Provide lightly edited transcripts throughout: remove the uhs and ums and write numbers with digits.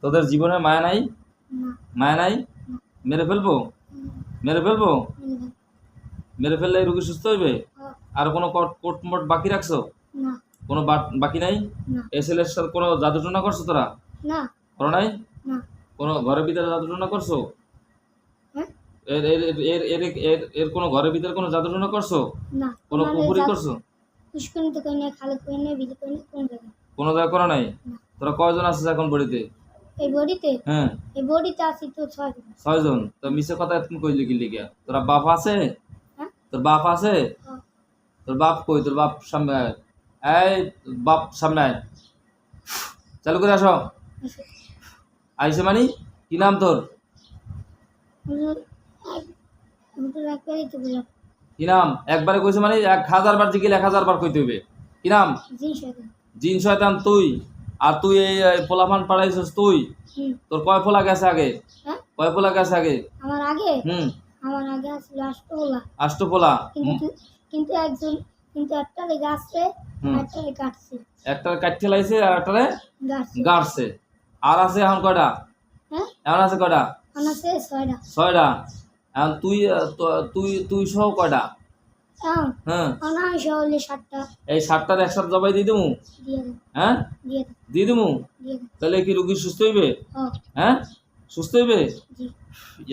তোদের জীবনে মায়া নাই? না মায়া নাই? না মেরে ফেলবো? মেরে ফেলবো? মেরে ফেললে এই রোগী সুস্থ হইবে? আর কোনো কোট বাকি রাখছো? না কোনো বাকি নাই? না এই ছেলের সাথে কোনো জাদুটনা করছো তোরা? না করো নাই? না কোনো ঘরের ভিতরে জাদুটনা করছো? হ্যাঁ এর এর এর এর এর এর কোনো ঘরের ভিতরে কোনো জাদুটনা করছো? না কোনো কুফরি করছো? পুষ্করিত করে নিয়ে খালি করে নিয়ে বিলি করে নিয়ে কোন জায়গায় কোনো জায়গায় করো নাই? না তোরা কয়জন আছিস এখন বাড়িতে? এই বডিতে হ্যাঁ আছি তো 6 জন 6 জন। তো মিশে কথা তুমি কইলি কি লিগা? তোরা বাপ আছে? হ্যাঁ তোর বাপ আছে? হ্যাঁ তোর বাপ কই? তোর বাপ সামনে আয়। এই বাপ সামনে আয়। চালু করে আসো। আছে আইসে মানি? কি নাম তোর? হুজুর হুজুর একবারই তো বললাম কি নাম? একবারে কইছে মানে 1000 বার জিগিলে 1000 বার কইতে হইবে। কি নাম? জিন শয়তান জিন শয়তান তুই। আর তুই এই পোলাপান পাড়াইছিস তুই। তোর কয় পোলা গেছে আগে? হ্যাঁ কয় পোলা গেছে আগে? আমার আগে হুম আসলে আষ্টপোলা 8 পোলা। কিন্তু কিন্তু একজন কিন্তু একটা লেগে আসছে একটা লেগে কাটছে একটা কাটতে লাইছে আর একটারে গাছছে গাড়ছে। আর আছে এখন কয়টা? হ্যাঁ এখন আছে কয়টা? আমার আছে 6টা 6টা। এখন তুই তুই তুই সহ কয়টা? হ্যাঁ হ্যাঁ আমার আমি সহলে 7টা এই 7টার একসাথে জবাই দিয়ে দেবো? দিয়ে দেন হ্যাঁ দিয়ে দেন দিয়ে দেবো? দিয়ে দেন তাহলে কি রোগী সুস্থ হইবে? হ্যাঁ হ্যাঁ সুস্থ হইবে? জি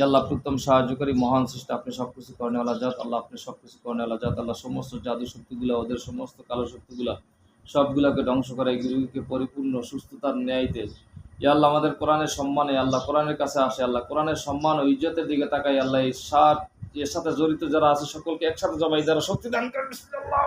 আল্লাহ প্রথম সাহায্যকারী মহান সৃষ্টি, আপনি সবকিছু করনেওয়ালা জাত আল্লাহ, আপনি সবকিছু করনেওয়ালা জাত আল্লাহ। সমস্ত জাদু শক্তিগুলা, ওদের সমস্ত কালো শক্তিগুলা সবগুলাকে ধ্বংস করে এই রোগীকে পরিপূর্ণ সুস্থতার ন্যায়তে আল্লাহ আমাদের কোরআনের সম্মানে আল্লাহ কোরআনের কাছে আসে আল্লাহ কোরআনের সম্মান ও ইজ্জতের দিকে তাকাই আল্লাহ এই এর সাথে জড়িত যারা আছে সকলকে একসাথে জবাই যারা শক্তি দান করেন। বিসমিল্লাহ।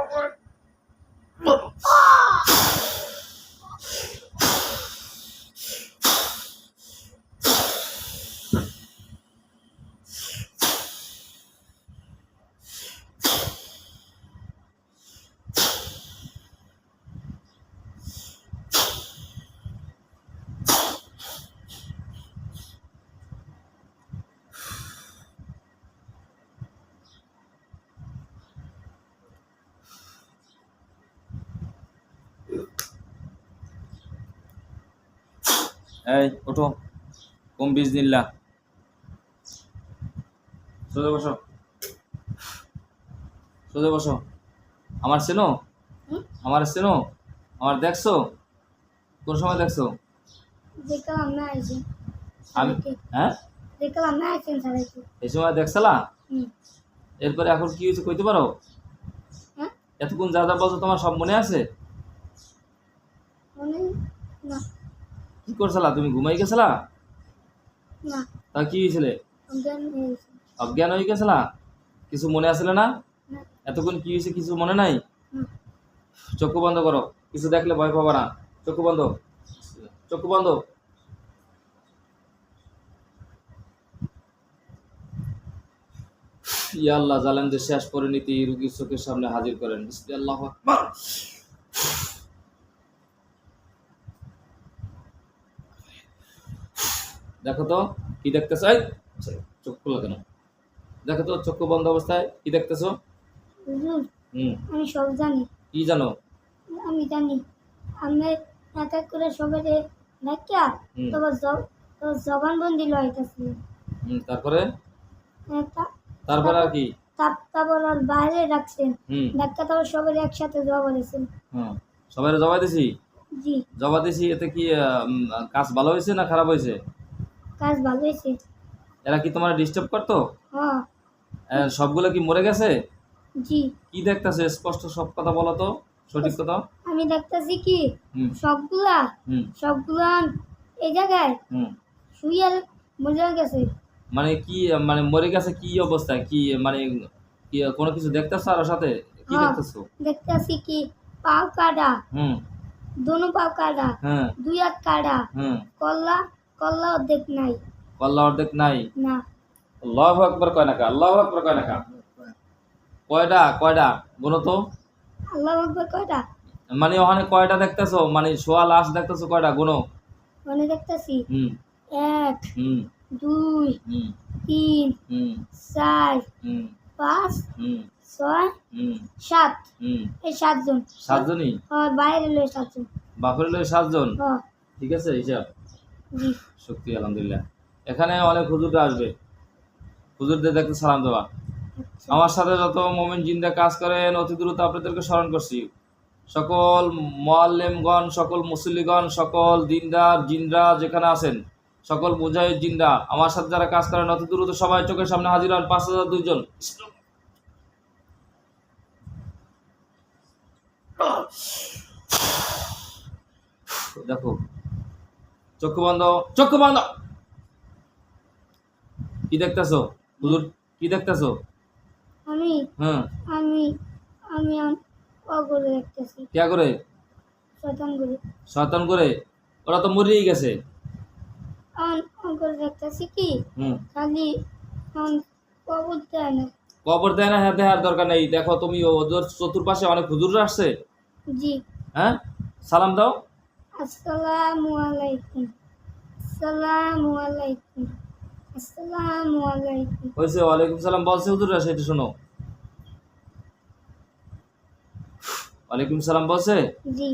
এই ওঠো, কম বিসমিল্লাহ। সোজা বসো, সোজা বসো। আমার চেনো? আমার চেনো? আমার দেখছো? কোন সময় দেখছো? দেখলাম না আছে আমি হ্যাঁ দেখলাম না আছেন সারাইতে এই সময় দেখছলা? হুম এরপরে এখন কি হয়েছে কইতে পারো? হ্যাঁ এতক্ষণ যা যা বলছো তোমার সব মনে আছে? মনে না কি করছিলা তুমি? ঘুমাই গেছিলা? না তা কি হয়েছিলে? অজ্ঞান হয়েছে অজ্ঞান হয়ে গেছিলা? কিছু মনে আসলে না? না এতক্ষণ কি হয়েছে কিছু মনে নাই? না চক্ষু বন্ধ করো, কিছু দেখলে ভয় পাবা না। চক্ষু বন্ধ, চক্ষু বন্ধ। ইয়া আল্লাহ, জালেমদের শেষ পরিণতি রোগীর চোখের সামনে হাজির করেন। বিসমিল্লাহু আকবার। দেখো তো কি দেখতেছ? চোখ খুলো কেন? দেখো তো চক্ষু বন্ধ অবস্থায় কি দেখতেছো? হুজুর হুম আমি সব জানি কি জানো? আমি জানি আমি এক এক করে সবারে দেখা হুম তোমার জবানবন্দি লইতেছি তারপরে? তা- তারপরে আর কি? তারপর আর বাইরে রাখছেন হুম ডাক্তার তারপর সবাই একসাথে জবা বলেছেন হ্যাঁ সবাই জবাই দিছি। জি জবা দিছি, এতে কি কাজ ভালো হয়েছে না খারাপ হয়েছে? কাজ ভালো হয়েছে এরা কি তোমার ডিস্টার্ব করতো? হ্যাঁ সবগুলো কি মরে গেছে? জি কি দেখতেছো স্পষ্ট সব কথা বলো তো, সঠিক কথা। আমি দেখতেছি কি হুম সবগুলা হুম সবগুলা এই জায়গায় হুম শুয়ে মরে গেছে মানে কি মানে মরে গেছে কি অবস্থায়? কি মানে কি কোনো কিছু দেখতেছো আর সাথে কি হ্যাঁ দেখতেছো? দেখতেছি কি পাও কাটা হুম दोनों पाव काटा হ্যাঁ দুই হাত কাটা হুম কল্লা কল্লা অর্ধেক নাই আল্লাহ অর্ধেক নাই। না আল্লাহু আকবার কয় নাকা? আল্লাহু আকবার কয় নাকা? কয়টা কয়টা গুনো তো? আল্লাহ আকবার কয়টা মানে ওখানে কয়টা দেখতেছো? মানে শোয়া লাশ দেখতেছো কয়টা গুনো? মনে দেখতেছি হুম 1 হুম 2 হুম 3 হুম 4 হুম 5 হুম 6 হুম 7 হুম এই 7 জন 7 জনই? আর বাইরে লয়ে 7 জন বাপের লয়ে 7 জন? হ্যাঁ ঠিক আছে হিসাব। জি। শক্তি আলহামদুলিল্লাহ। এখানে অনেক হুজুররা আসবে, হুজুরদের দেখতে সালাম দেওয়া। আচ্ছা। আমার সাথে যত মুমিন জিনরা কাজ করেন অতি দ্রুত আপনাদেরকে স্মরণ করছি। সকল মুআল্লিমগণ, সকল মুসল্লিগণ, সকল দিনদার জিনরা যেখানে আছেন, সকল মুজাহিদ জিনরা আমার সাথে যারা কাজ করেন অতি দ্রুত সবাই চোখের সামনে হাজির হন। 5002 জন। দেখো, চক্ষু বন্ধ, চক্ষু বন্ধ। কি দেখতেছো হুজুর? কি দেখতেছো? আমি হ্যাঁ, আমি আমি অগরে দেখতেছি, কে করে? শয়তান করে। শয়তান করে? ওরা তো মরেই গেছে। অগরে দেখতেছি কি হুম, খালি কবর দেয় না। কবর দেয় না, হ্যাঁ দেওয়ার দরকার নেই। দেখো তুমি ওদের চতুর্পাশে অনেক হুজুররা আসছে। জি। হ্যাঁ, সালাম দাও। আসসালামু আলাইকুম, আসসালামু আলাইকুম, আসসালামু আলাইকুম। হয়েছে, ওয়ালাইকুম সালাম বলছে হুজুররা, সেটা শোনো। ওয়ালাইকুম সালাম বলছে। জি।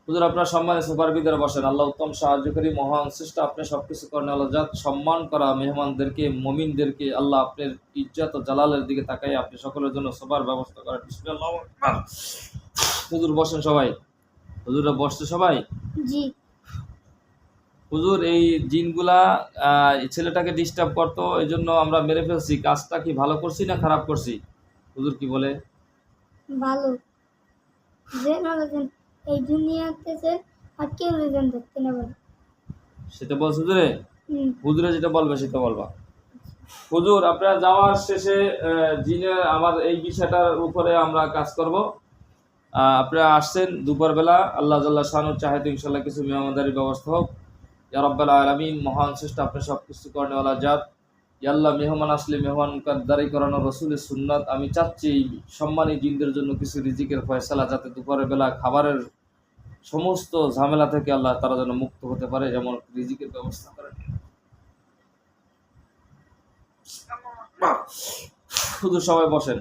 হুজুর আপনার সম্মানে সোফার ভিতরে বসেন। আল্লাহ উত্তম সাহায্যকারী, মহান শ্রেষ্ঠ, আপনি সবকিছু করেন। আল্লাহ জাত সম্মান করা মেহমানদেরকে, মুমিনদেরকে আল্লাহ আপনার ইজ্জত ও জালালের দিকে তাকাই আপনি সকলের জন্য সোফার ব্যবস্থা করেন। বিসমিল্লাহ। হুজুর বসেন সবাই। হুজুররা বসছে সবাই। জি। হুজুর এই জিনগুলা এই ছেলেটাকে ডিস্টার্ব করতো, এই জন্য আমরা মেরে ফেলছি। কাজটা কি ভালো করছি না খারাপ করছি? হুজুর কি বলে? ভালো। যে নলেন এই দুনিয়াতে যে আর কেউ রেজান ধরতে না পারে। সেটা বলছে হুজুরে? হুম। হুজুরে যেটা বলবে সেটা বলবা। হুজুর আপনারা যাওয়ার শেষে জিনের আমার এই বিষয়টার উপরে আমরা কাজ করব। আপনারা আসছেন দুপুরবেলা, আল্লাহ জাল্লাহ শানুর চাহে তো ইনশাল্লাহ কিছু মেহমানদারির ব্যবস্থা হোক। ইয়া রাব্বাল আলামিন, মহান শ্রেষ্ঠ আপনি সব কিছু করেনওয়ালা জাত। ইয়া আল্লাহ, মেহমান আসলে মেহমান দাঁড়ি করানো রসুলের সুন্নাত। আমি চাচ্ছি এই সম্মানী জিনদের জন্য কিছু রিজিকের ফয়সালা, যাতে দুপুরের বেলা খাবারের সমস্ত ঝামেলা থেকে আল্লাহ তারা যেন মুক্ত হতে পারে, যেমন রিজিকের ব্যবস্থা করেন। হুজুর সবাই বসেন।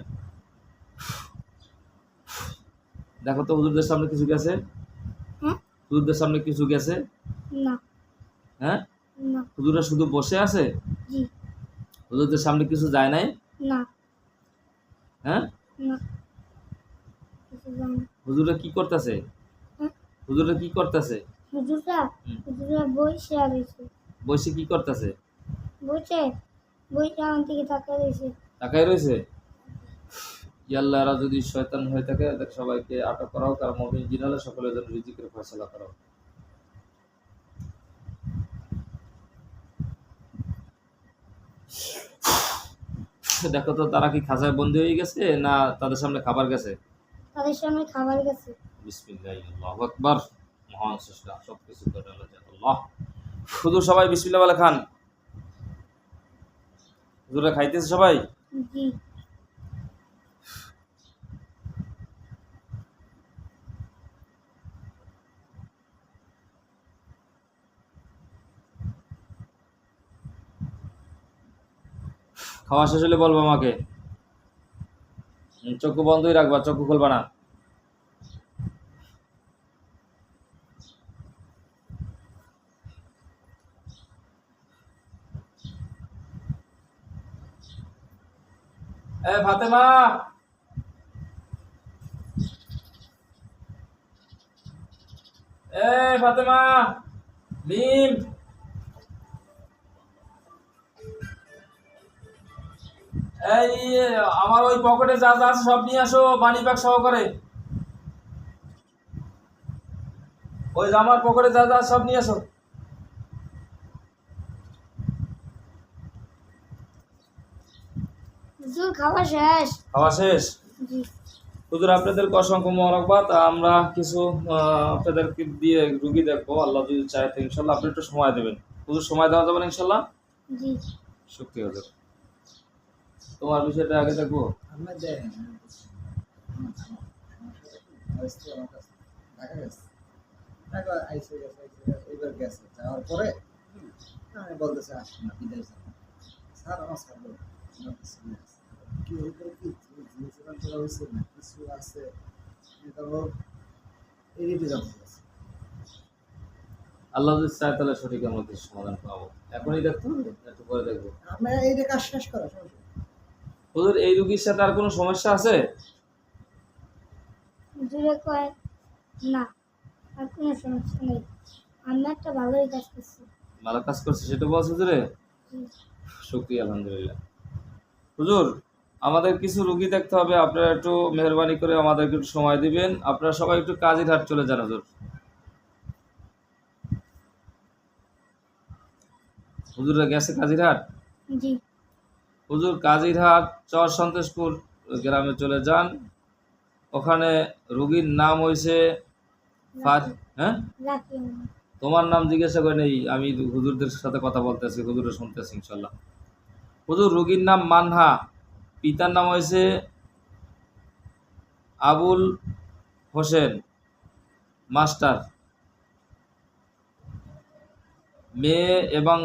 দেখো তো হুজুরদের সামনে কিছু গেছে? হ্যাঁ। হুজুরদের সামনে কিছু গেছে? না। হ্যাঁ, না। হুজুররা শুধু বসে আছে? জি। হুজুরদের সামনে কিছু যায় নাই? না। হ্যাঁ, না। কিছু জানি না। হুজুররা কি করতেছে? হ্যাঁ? হুজুররা কি করতেছে? হুজুররা হুজুররা বইসে আর রয়েছে। বসে কি করতেছে? বইসে বইটা আমার দিকে তাকিয়ে রয়েছে। তাকাই রয়েছে। ইয়াল্লাহ, এরা যদি শয়তান হয়ে থাকে এদের সবাইকে আটক করা হোক, আর মুমিন জিন হলে সকলের জন্য রিজিকের ফয়সালা করা হোক। দেখো তো তারা কি খাঁচায় বন্দী হয়ে গেছে না তাদের সামনে খাবার গেছে? তাদের সামনে খাবার গেছে। বিসমিল্লাহ, আল্লাহু আকবার। মহান স্রষ্টা সবকিছু করে আল্লাহ। হুজুর সবাই বিসমিল্লাহ বলে খান। হুজুরা খাইতেছে সবাই। জি। খাওয়া শেষ হলে বলবো আমাকে। চক্ষু বন্ধই রাখবা, চক্ষু খুলবা না। ফাতেমা, ফাতেমা, মিম, এই আমার ওই পকেটে যা যা আছে সব নিয়ে আসো, মানি ব্যাগ সহকারে। ওই জামার পকেটে যা যা আছে সব নিয়ে আসো। হুজুর খাওয়া শেষ। খাওয়া শেষ? জি। হুজুর আপনাদেরকে অসংখ্য মোবারকবাদ। আমরা কিছু আপনাদেরকে দিয়ে রুগী দেখবো, আল্লাহ যদি চায় তো ইনশাল্লাহ। আপনি একটু সময় দেবেন হুজুর, সময় দেওয়া যাবে না ইনশাল্লাহ? জি। সত্যি হুজুর, তোমার বিষয়টা আগে দেখবো। এবার গেছে যাওয়ার পরে আমি বলতেছে আসুন না বিদায় যাবো স্যার আমার স্যার বলবো কি হইতে কি জিনিসের করা হয়েছে না কিছু আছে তারপর এড়িয়ে যেতে আল্লাহ যদি চায় তাহলে সঠিক আমরা কিছু সমাধান পাবো। এখনই দেখতে হবে, একটু পরে দেখবো। আমরা এই যে কাজ শেষ করা সমস্যা নেই। হুজুর এই রুগীর সাথে আর কোনো সমস্যা আছে? হুজুরে কয় না, আর কোনো সমস্যা নেই, আমি একটা ভালোই কাজ করছি। ভালো কাজ করছে সেটা বলছে হুজুরে? হুম। শুকরিয়া, আলহামদুলিল্লাহ। হুজুর আমাদের কিছু রুগী দেখতে হবে, আপনারা একটু মেহরবানি করে আমাদেরকে একটু সময় দিবেন। আপনারা সবাই একটু কাজিরহাট চলে যান হুজুর। হুজুররা গেছে কাজিরহাট? জি। হুজুর কাজিরহাট চর সন্তোষপুর গ্রামে চলে যান। ওখানে রুগীর নাম হয়েছে হ্যাঁ, রাখি আমি। তোমার নাম জিজ্ঞাসা করে নেই, আমি হুজুরদের সাথে কথা বলতেছি, হুজুরে শুনতেছি ইনশাল্লাহ। হুজুর রুগীর নাম মানহা, পিতার নাম হয়েছে আবুল হোসেন মাস্টার, মেয়ে এবং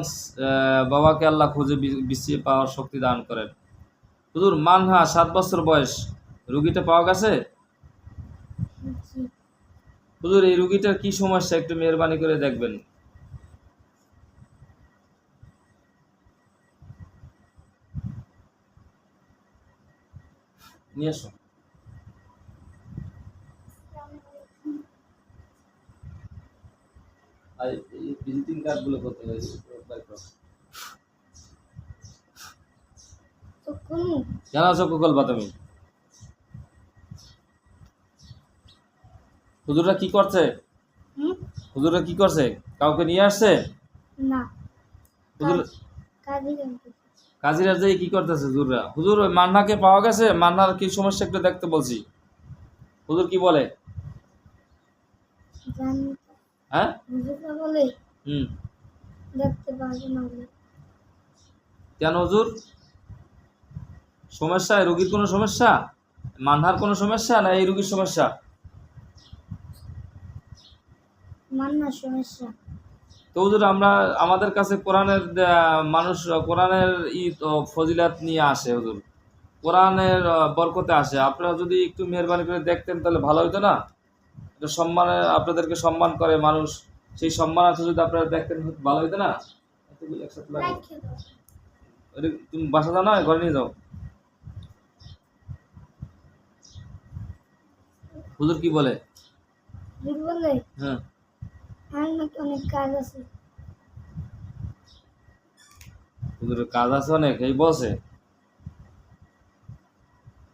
বাবাকে আল্লাহ খুঁজে বিছিয়ে পাওয়ার শক্তি দান করেন। হুজুর মানহা 7 বছর বয়স, রুগীটা পাওয়া গেছে? জি। হুজুর এই রুগীটার কি সমস্যা একটু মেহরবানি করে দেখবেন। নিয়ে আসো। আর এই ভিজিটিং কার্ডগুলো করতে হয়। তো কোন কেন আছো কুকলবা তুমি? হুজুররা কি করছে? হুম? হুজুররা কি করছে? কাউকে নিয়ে আসছে? না, হুজুর কাজই জানতে। কাজিরা যাই কি করতেছে হুজুররা? হুজুর ওই মান্নাকে পাওয়া গেছে? মান্নার কি সমস্যা একটু দেখতে বলছি। হুজুর কি বলে? জানি হ্যাঁ? হুজুরটা বলে হুম। দেখতে পারবো না বলে। কেন হুজুর? সমস্যা এই রুগীর কোনো সমস্যা? মান্নার কোনো সমস্যা না এই রুগীর সমস্যা? মান্নার সমস্যা। তো হুজুর আমরা আমাদের কাছে কোরআনের মানুষ কোরআনের ফজিলাত নিয়ে আসে হুজুর, কোরআনের বরকতে আসে। আপনারা যদি একটু মেহরবানি করে দেখতেন তাহলে ভালো হতো না? এটা সম্মানে আপনাদেরকে সম্মান করে মানুষ, সেই সম্মানার্থে যদি আপনারা দেখতেন ভালো হতো না? এতগুলো একসাথে লাগবে। ওটা তুমি বাসা যাও না, ঘরে নিয়ে যাও। হুজুর কি বলে? হুজুর বলে হ্যাঁ, আমার নাকি অনেক কাজ আছে। হুজুরের কাজ আছে অনেক এই বসে।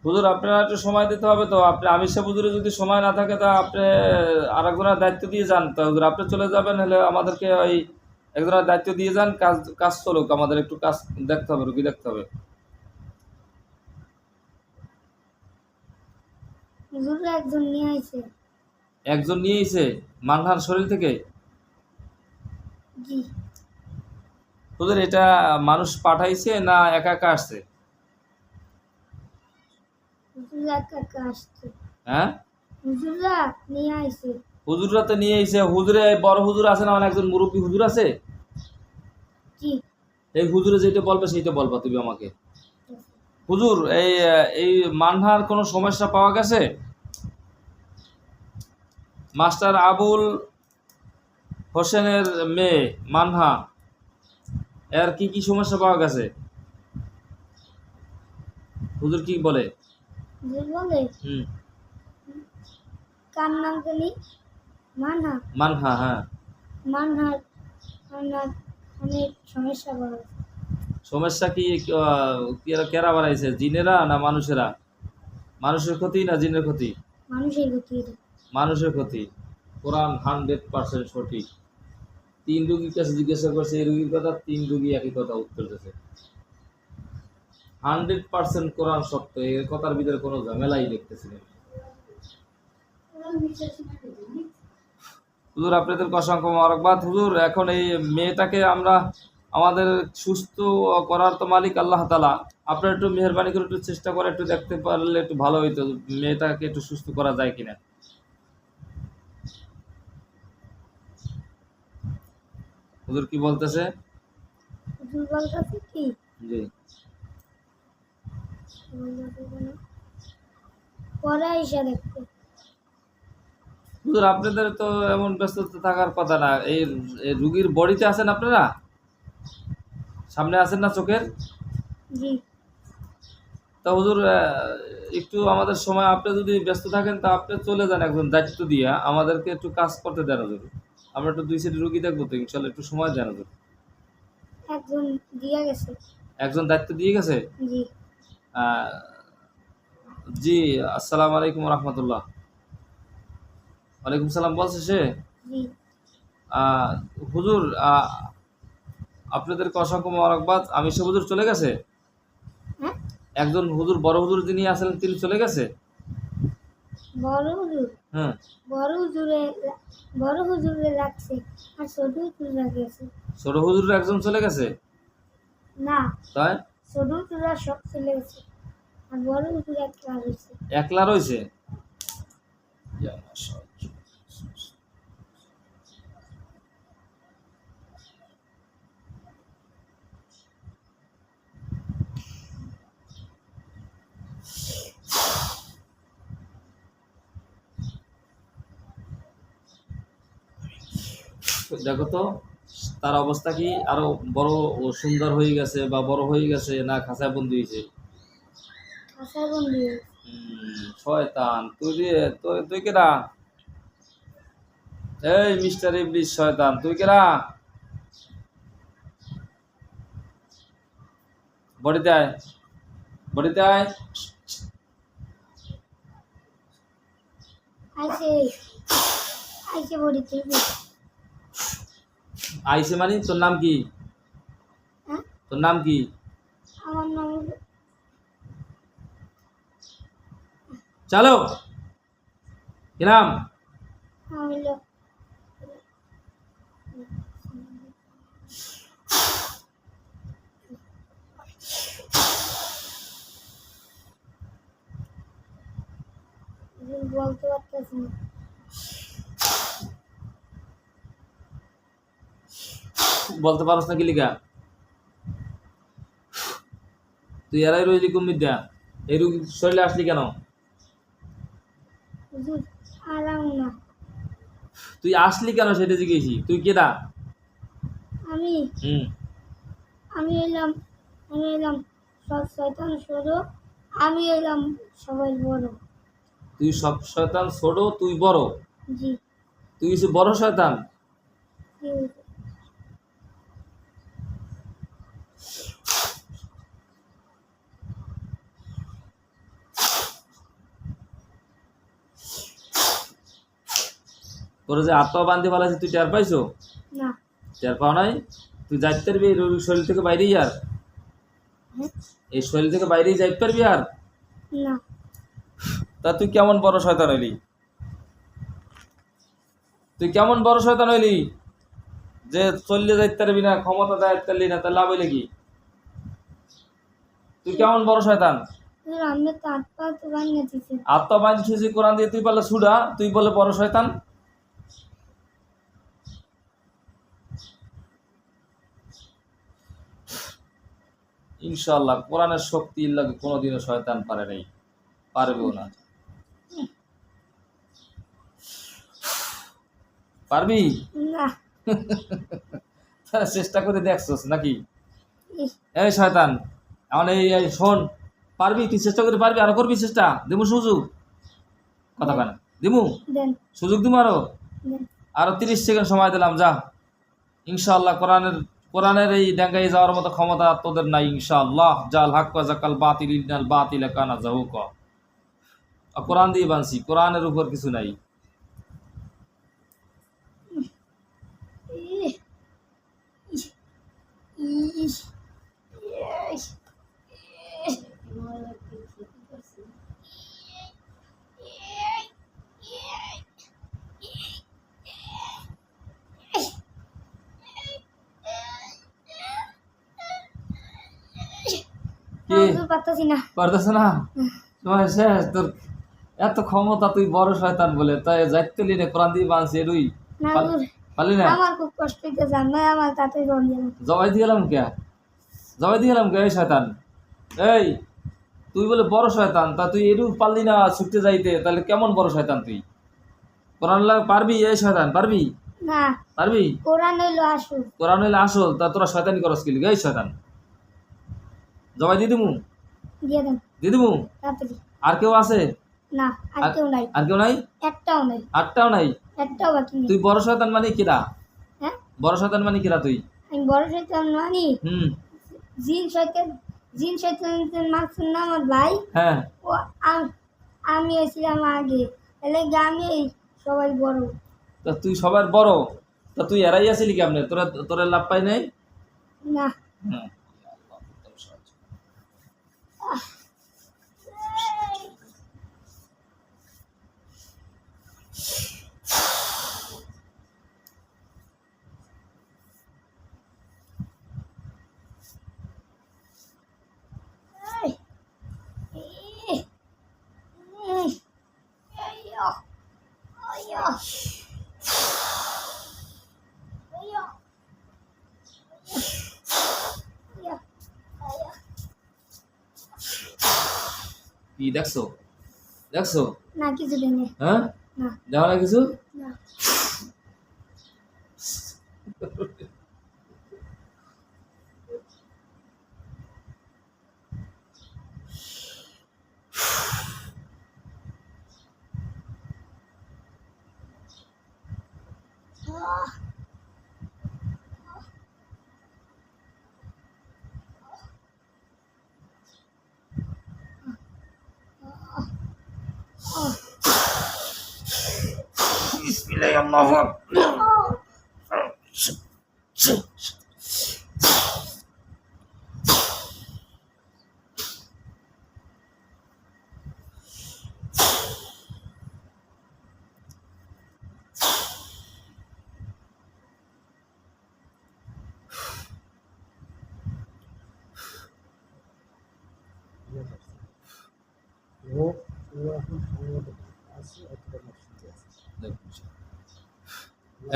হুজুর আপনারা একটু সময় দিতে হবে তো। আপনি আমির সাহেব হুজুরের যদি সময় না থাকে তা আপনি আরেকজনের দায়িত্ব দিয়ে যান। তো হুজুর আপনি চলে যাবেন, হলে আমাদেরকে ওই একজনের দায়িত্ব দিয়ে যান, কাজ কাজ চলুক, আমাদের একটু কাজ দেখতে হবে, রুগী দেখতে হবে। হুজুররা একজন নিয়ে আইছে। একজন নিয়ে এসে মানহার শরীর থেকে? জি। হুজুর এটা মানুষ পাঠাইছে না একা একা আসছে? হুজুররা একা একা আসছে। হ্যাঁ, হুজুররা নিয়ে আইছে। হুজুররা তো নিয়ে এসে, হুজুরে বড় হুজুর আছে না, মানে একজন মুরব্বী হুজুর আছে? জি। এই হুজুরে যেটা বলবে সেইটা বলবা তুমি আমাকে। হুজুর এই এই মানহার কোনো সমস্যা পাওয়া গেছে? মাস্টার আবুল হোসেনের মেয়ে মানহা, এর কি কি সমস্যা পাওয়া গেছে? হুজুর কি বলে? হুজুর বলে হুম। কার নাম জানি? মানহা। মানহা, হ্যাঁ। মানহার মানহার অনেক সমস্যা বড়। সমস্যা কি কেরা বাড়াইছে, জিনেরা না মানুষেরা? মানুষের ক্ষতি না জিনের ক্ষতি? মানুষের গতি। মানুষের ক্ষতি। কোরআন 100% সঠিক। 3 রুগীর কাছে জিজ্ঞাসা করছে এই রুগীর কথা, 3 রুগী একই কথা উত্তর দিয়েছে। 100% কোরআন সত্য, এর কথার ভিতরে কোনো ঝামেলাই দেখতেছি না। হুজুর আপনাদেরকে অসংখ্য মোবারকবাদ। হুজুর এখন এই মেয়েটাকে আমরা আমাদের সুস্থ করার তো মালিক আল্লাহ তাআলা। আপনারা একটু মেহেরবানি করে একটু চেষ্টা করে একটু দেখতে পারলে একটু ভালো হইতো, মেয়েটাকে একটু সুস্থ করা যায় কিনা। হুজুর কি বলতেছে? হুজুর বলতেছে কি জি। পরে আইসা দেখতে। হুজুর আপনাদের তো এমন ব্যস্ততা থাকার কথা না। এই এই রুগীর বডিতে আছেন আপনারা? সামনে আছেন না চোখের? জি। তা হুজুর একটু আমাদের সময় আপনি যদি ব্যস্ত থাকেন তা আপনি চলে যান একজন দায়িত্ব দিয়া আমাদেরকে একটু কাজ করতে দেন হুজুর। আমরা একটু 2 সেট রুগী দেখবো তো ইনশাআল্লাহ একটু সময় দেন হুজুর। একজন দিয়া গেছে। একজন দায়িত্ব দিয়ে গেছে? জি। আহ, জি, আসসালামু আলাইকুম রাহমাতুল্লাহ। ওয়ালাইকুম সালাম বলছে সে। জি। আহ, হুজুর আপনাদেরকে অসংখ্য মোবারকবাদ। আমি সে হুজুর চলে গেছে? হ্যাঁ, একজন হুজুর বড় হুজুর যিনি আছেন তিনি চলে গেছে? বড় হুজুর হ্যাঁ। বড় হুজুরে রাখছে আর ছোট হুজুর রাখছে। ছোট হুজুর একজন চলে গেছে? না, তাই ছোট হুজুরা সব চলে গেছে আর বড় হুজুর একলা রয়েছে। একলা রয়েছে? ইয়া মাশাআল্লাহ। দেখো তো তার অবস্থা কি আরো বড় ও সুন্দর হয়ে গেছে বা বড় হয়ে গেছে না খাঁচায় বন্দি হয়েছে? খাসায় বন্দি হয়েছে। শয়তান তুই তুই কেডা? এই মিস্টার ইবলিস শয়তান তুই কেডা? বডিতে আয়, বডিতে আয়। আইসে আইসে বড়িতে। আইসে মানে তোর নাম কি? হ্যাঁ, তোর নাম কি? আমার নাম হলো চলো কি নাম? হলো বলতে পারতেছি না। বলতে পারস না কি লিগা? তুই এরাই রইলি কুমিদ্যা এই রুগী শরীরে আসলি কেন? হুজুর আরাম না। তুই আসলি কেন সেটা জিজ্ঞেসি। তুই কেডা? আমি হুম। আমি এলাম আমি এলাম সব শয়তান সরো। আমি এলাম সবাই বড়। তুই সব শয়তান ছোট তুই বড়? জি। তুই কিছু বড় শয়তান? জি হুজুর। তোর যে আত্মা বান্ধি বলা আছে তুই টের পাইছো? না। টের পাও নাই? তুই যাইতে পারবি এই শরীর থেকে বাইরেই আর? হ্যাঁ? এই শরীর থেকে বাইরেই যাইতে পারবি আর? না। তা তুই কেমন বড় শয়তান হইলি? তুই কেমন বড় শয়তান হইলি যে চললে যাইতে পারবি না, ক্ষমতা যাইতে পারলি না, তার লাভ হইলে কি? তুই কেমন বড় শয়তান? হুজুর আমি তো আত্মা তো বানিয়ে দিছে। আত্মা বাঁধছিস কোরআন দিয়ে, তুই বলে সুডা, তুই বলে বড় শয়তান। ইনশাআল্লাহ কোরআনের শক্তি লাগে কোনোদিনও শয়তান পারে নাই, পারবেও না। পারবি? না। চেষ্টা করে দেখছস নাকি? ইস, এই শয়তান এখন এই শোন, পারবি? তুই চেষ্টা করে পারবি? আরো করবি চেষ্টা? দিমু সুযোগ? কথা কেন দিমু দেন সুযোগ? দিমু দেন। আরো 30 সেকেন্ড সময় দিলাম, যা। ইনশাআল্লাহ কোরআনের এই ডেঙ্গাই যাওয়ার মতো ক্ষমতা তোদের নাই ইনশাআল্লাহ। জাল হাক্ক জাকাল বাতিল ইন্নাল বাতিল কানা যাহুকা। কোরআন দিয়ে বানছি, কোরআনের উপর কিছু নাই। ইস, ইস, ইস, ইস, ইস। কি হুজুর পারতাছি না। পারতেছ না? তোমার শেষ তোর এত ক্ষমতা, তুই বড় শয়তান বলে তাই যাইতে লিনে কোরআন দিয়ে বানছি এরুই না হুজুর, পারলি না? আমার খুব কষ্ট হইতেছে। আমি আমার তাতে জল দিলাম। জবাই দিয়ে গেলাম কে? জবাই দিয়ে গেলাম কে? এই শয়তান এই, তুই বলে বড় শয়তান, তা তুই এরু পারলি না ছুটতে যাইতে, তাহলে কেমন বড় শয়তান তুই? কোরআন পারবি? এই শয়তান পারবি? না, পারবি? কোরআন হইলো আসল। কোরআন হইলে আসল, তা তোরা শয়তানি করস কি লিগা? এই শয়তান জবাই দিয়ে দিমু, দিয়ে দেন দিয়ে দিমু। তাড়াতাড়ি। আর কেউ আছে? না, আর কেউ নাই, আর কেউ নাই? একটাও নাই, আটটাও নাই? একটাও বাকি নেই। তুই বড় শয়তান মানে কিরা? হ্যাঁ, বড় শয়তান মানে কিরা তুই? আমি বড় শয়তান মানি। হুম, জিন শয়তান, জিন শয়তান মাসুম না আমার ভাই। হ্যাঁ। ও আমি এসেছিলাম আগে, তাহলে আমি সবাই বড়। তা তুই সবার বড়, তা তুই এরাই আছিলি কেমনে? তোরা তোরা লাভ পাই নাই? না, হুম। এই, এই, এই, আইয়ো, আইয়ো, আইয়ো, আইয়ো, আইয়ো। কি দেখছো? দেখছো? না, কিছু দেয় না। হ্যাঁ, না, দেখো না কিছু? না। আহ, আহ, বিসমিল্লাহির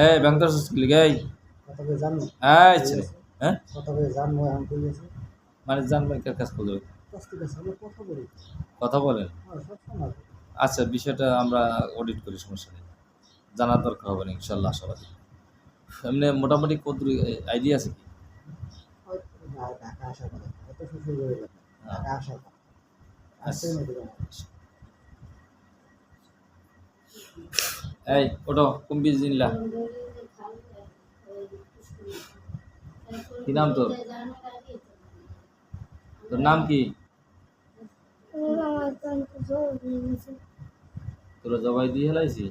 এই ব্যাংকার স্কিল গাই। কথাকে জানো এই ছেলে, হ্যাঁ কথাকে জানবো এখন কই আছে মানে জানবেন কার কাজ করবে? কষ্ট আছে আমরা কথা বলি কথা বলেন। সব সময় আচ্ছা, বিষয়টা আমরা অডিট করি, সমস্যা নেই, জানার দরকার হবে না ইনশাল্লাহ আশাবাদী। এমনি মোটামুটি কত আইডিয়া আছে কি? ঢাকা আসার কথা এত শ্বশুর করে ঢাকা আসার কথা আসছে না এই ওটো কুম্বিজ জিনলা, কি নাম তোর? তোর নাম কি? ওরা আমার কানকে জোর দিয়ে গেছে। তোরা জবাই দিয়ে হেলাইছি?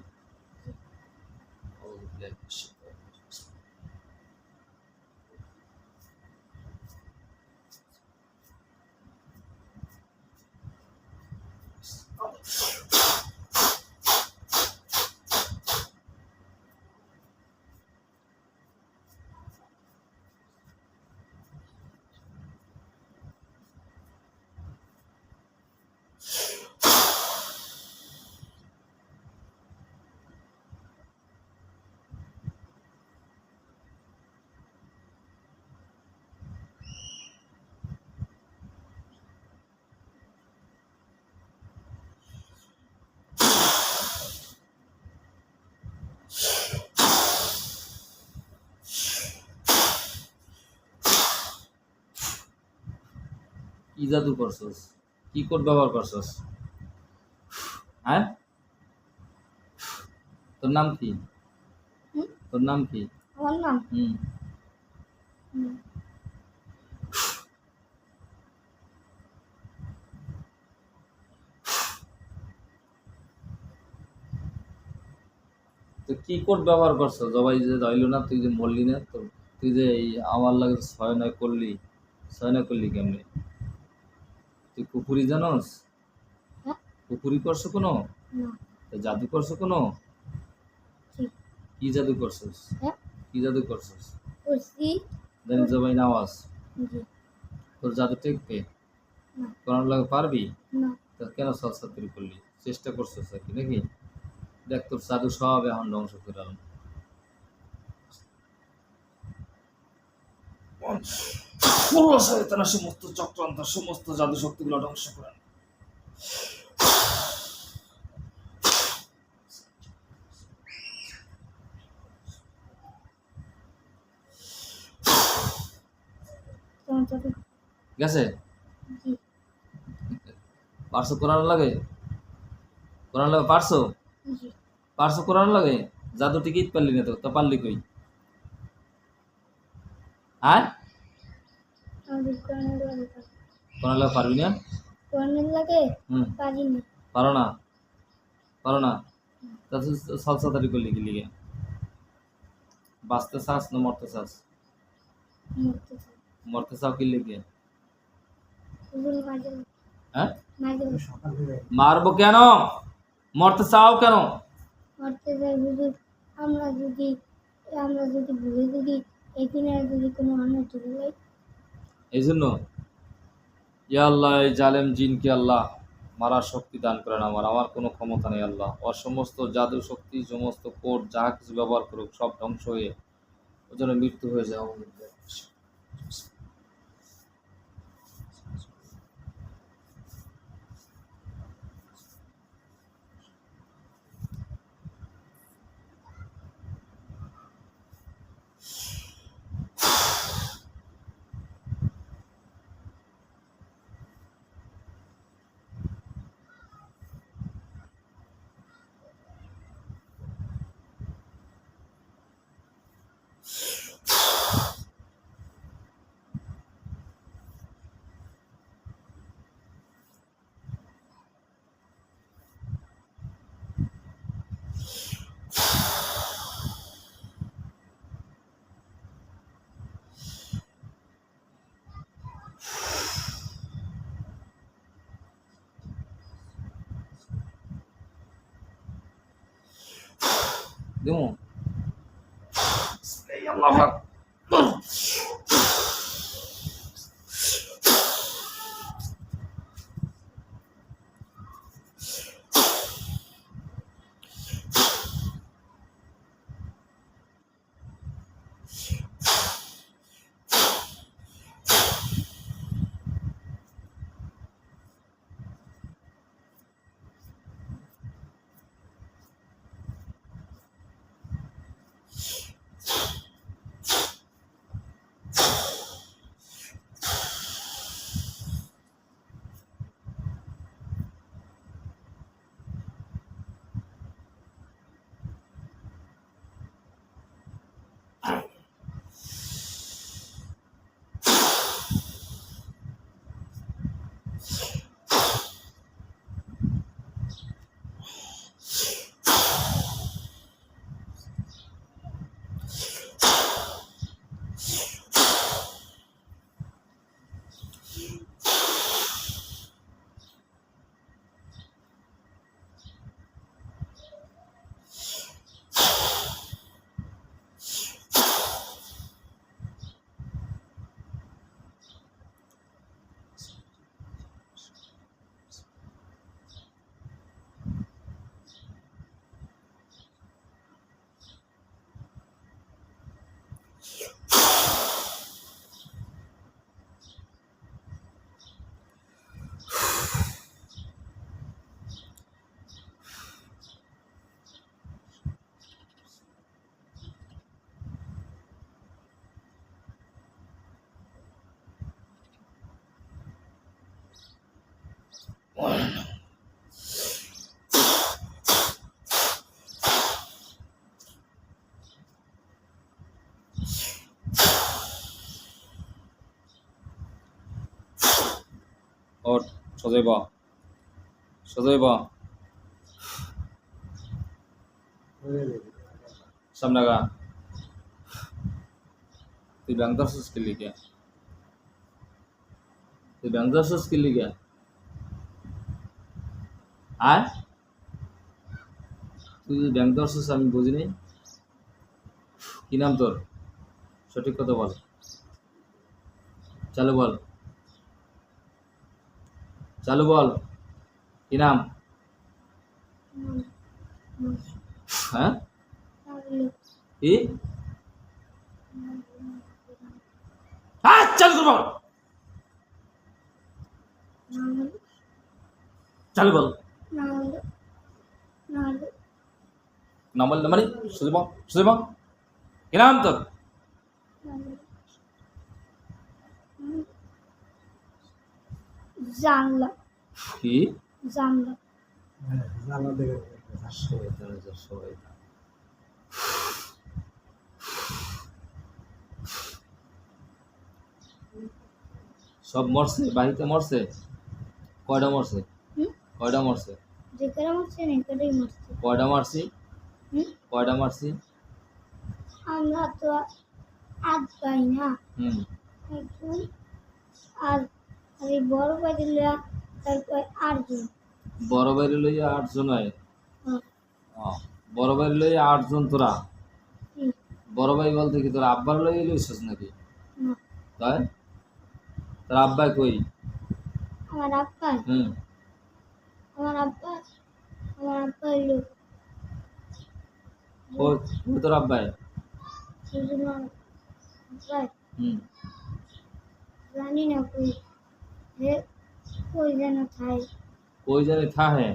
কি জাদু করছস? কি কোড ব্যবহার করছস? হ্যাঁ, তোর নাম কি? হুম? তোর নাম কি? আমার নাম হুম, হুম, তো কি কোড ব্যবহার করছস? জবাই যে হইল না, তুই যে মরলি না, তো তুই যে এই আমার লাগে 6-9 করলি, 6-9 করলি কেমনে? তুই কুকুরি জানস? হ্যাঁ, কুকুরি করছো কোনো? না, তো জাদু করছো কোনো? ঠিক, কি জাদু করছস? হ্যাঁ, কি জাদু করছস? করছি, জানি জবাই নাওয়াজ। জি, তোর জাদু টেকবে? না, কোরআন লাগে পারবি? না, তা কেন সলসাতুরি করলি? চেষ্টা করছস আর কি নাকি? দেখ তোর জাদু সব এখন ধ্বংস করে আলাম। সমস্ত চক্রান্ত, সমস্ত জাদু শক্তিগুলো ধ্বংস করে যাবে গেছে? জি পারছো কোরআন লাগে? কোরআন লাগে পারছো? জি পারছো কোরআন লাগে? জাদু টিকিট পারলি না তো, তা পারলি কই? আর আমাদের কোরআনের লাগে কোরআন লাগে পারবি না? কোরআনের লাগে হুম, পারি না পারো না? পারো না? তা তুই সালসাতারি করলি কি লিগে? বাঁচতে চাস না মরতে চাস? মরতে চাই মরতে চাও কি লিগে? হুজুর মাঝে হ্যাঁ, মাঝে মারবো কেন? মরতে চাও কেন? মরতে চাই হুজুর আমরা যদি ভুলে যদি এই দিনে যদি কোনো মানুষ চলে যায় এই জন্য ইয়া আল্লাহ, এই জালেম জিনকে আল্লাহ মারার শক্তি দান করেন। আমার কোনো ক্ষমতা নেই আল্লাহ। ওর সমস্ত জাদু শক্তি, সমস্ত কোড যা কিছু ব্যবহার করুক, সব ধ্বংস হয়ে ওর জন্য মৃত্যু হয়ে যায়। দেখো এই আল্লাহ ওর সোজাই বা সামনে গা। তুই ব্যাংক দর্শস কি লিগে? আর তুই ব্যাংক দর্শস আমি বুঝিনি। কি নাম তোর? সঠিক কথা বল। চালু বল, কি নাম? হ্যাঁ, কি? হ্যাঁ, চালু করে বল, চালু বল। নাম বল মানে শুধু বল, কি নাম তোর? জানলা কি জানলা হ্যাঁ জানা দেখে শয়তান যা শয়তান। সব মরছে, বাড়িতে মরছে? কয়টা মরছে? হুম কয়টা মরছে? যে করে মারছে না করেই মারছে কয়টা মারছি? হুম কয়টা মারছি? আমরা তো আজ পাই না হুম। একজন আর আর এই বড় বাড়িরা তারপর আটজন বড় বাড়ি লইয়া 8 জন হয়। হ্যাঁ, বড় বাড়ি লইয়া 8 জন তোরা? কি? বড় ভাই বলতে কি তোরা আব্বার লইয়া লইছিস নাকি? না তাই? তোর আব্বা কই? আমার আব্বা হুম। আমার আব্বা আমার আব্বা হইলো কই কই তোর আব্বাই? দুজন প্রায় হুম। জানি না কই হে কই যেন খাই কই জানি থাহে?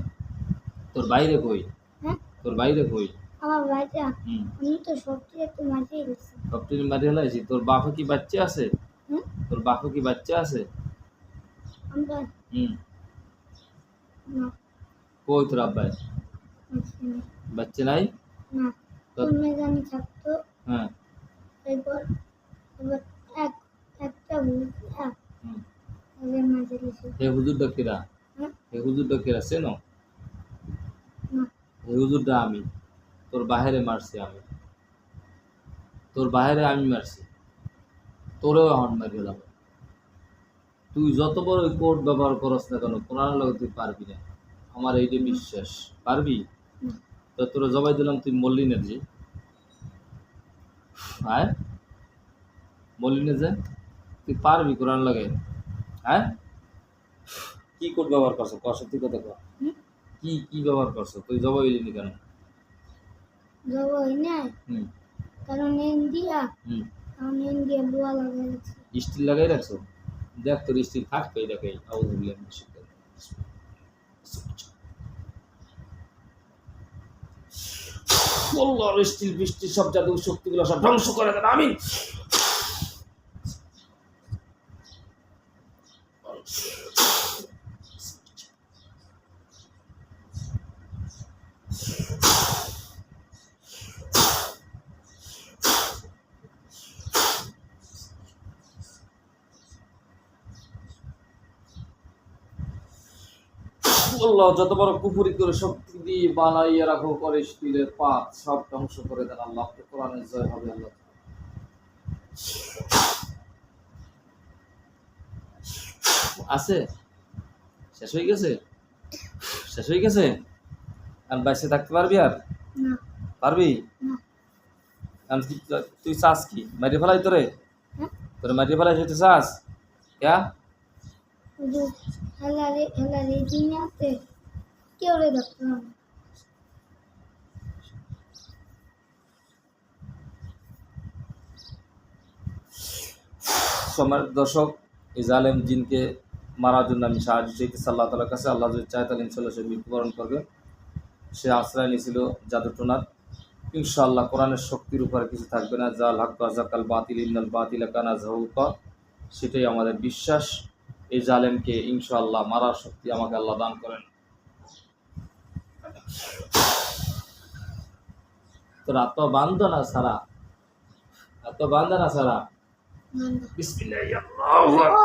তোর বাইরে কই? হ্যাঁ তোর বাইরে কই? আমার বাচ্চা হুম। আমি তো সত্যি একটু মাঝেই গেছি সবটি মারি হেলাইছি। তোর বাপে কি বাচ্চা আছে? হ্যাঁ তোর বাপে কি বাচ্চা আছে? আমরা হুম। না কই তোর আব্বাই? আছি না বাচ্চা নাই? না তোর কোন জানি থাকতো হ্যাঁ। এরপর এবার এক একটা বুঝি হুম। ওদের মাঝে গেছে হে হুজুরটা কিরা? হ্যাঁ হে হুজুরটা কিরা চেনো? না হে হুজুরটা আমি। তোর বাহিরে মারছি আমি। তোর বাহিরে আমি মারছি। তোরেও এখন মারি গেলাম। তুই যত বড় কোর্ট ব্যবহার করস না কেন কোরআনের লগে তুই পারবি না। আমার এইটা বিশ্বাস। পারবি? না তো তোরা জবাই দিলাম তুই মরলি না যে। হ্যাঁ? মরলি না যে? তুই পারবি কোরআন লাগে? হ্যাঁ? কি কোর্ট ব্যবহার করছো? কর সত্যি কথা কর। হুম কি ব্যবহার করছো? তুই জবাই দিলি কেন? যাব হয় না হুম। কারণ ইন্ডিয়া হুম। কারণ ইন্ডিয়া বুয়া লাগাই গেছে স্টিল লাগাই রাখছো? দেখ তোর স্টিল থাকবে দেখে আউযুবিল্লাহি মিনাশ শাইতানির রাজিম। আল্লাহর স্টিল বৃষ্টি সব জাদু শক্তিগুলো সব ধ্বংস করে দেন আমিন। আল্লাহ যত বড় কুফরি করে শক্তি দিয়ে বানাইয়া রাখো করে স্টিলের পাত সব ধ্বংস করে দেন আল্লাহ। আপনার কোরআনের জয় হবে আল্লাহ। আছে? শেষ হয়ে গেছে? শেষ হয়ে গেছে? আর বাইসে থাকতে পারবি আর? না পারবি? না আর তুই চাস কি মারিয়ে ফেলাই তোরে? হ্যাঁ তোরে মারিয়ে ফেলাই সেটা চাস? ক্যা? শুধু হেলারে দিনে আছে কেউ রে দেখতে হবে সময় দর্শক এই জালেম জিনকে মারার জন্য আমি সাহায্য চাইতেছি আল্লাহ তালার কাছে। আল্লাহ যদি চায় তাহলে ইনশাল্লাহ সে মৃত্যুবরণ করবে। সে আশ্রয় নিয়েছিল জাদুটোনার। ইনশাআল্লাহ কোরআনের শক্তির উপরে কিছু থাকবে না। জাল হাক্কা জাকাল বাতিল ইন্নাল বাতিলা কানা যাহুকা, সেটাই আমাদের বিশ্বাস। এই জালেমকে ইনশাআল্লাহ মারার শক্তি আমাকে আল্লাহ দান করেন। তোর আত্মা বান্ধ না সারা, আত্মা বান্ধ না সারা। মান্দা বিসমিল্লাহি আল্লাহু আকবার।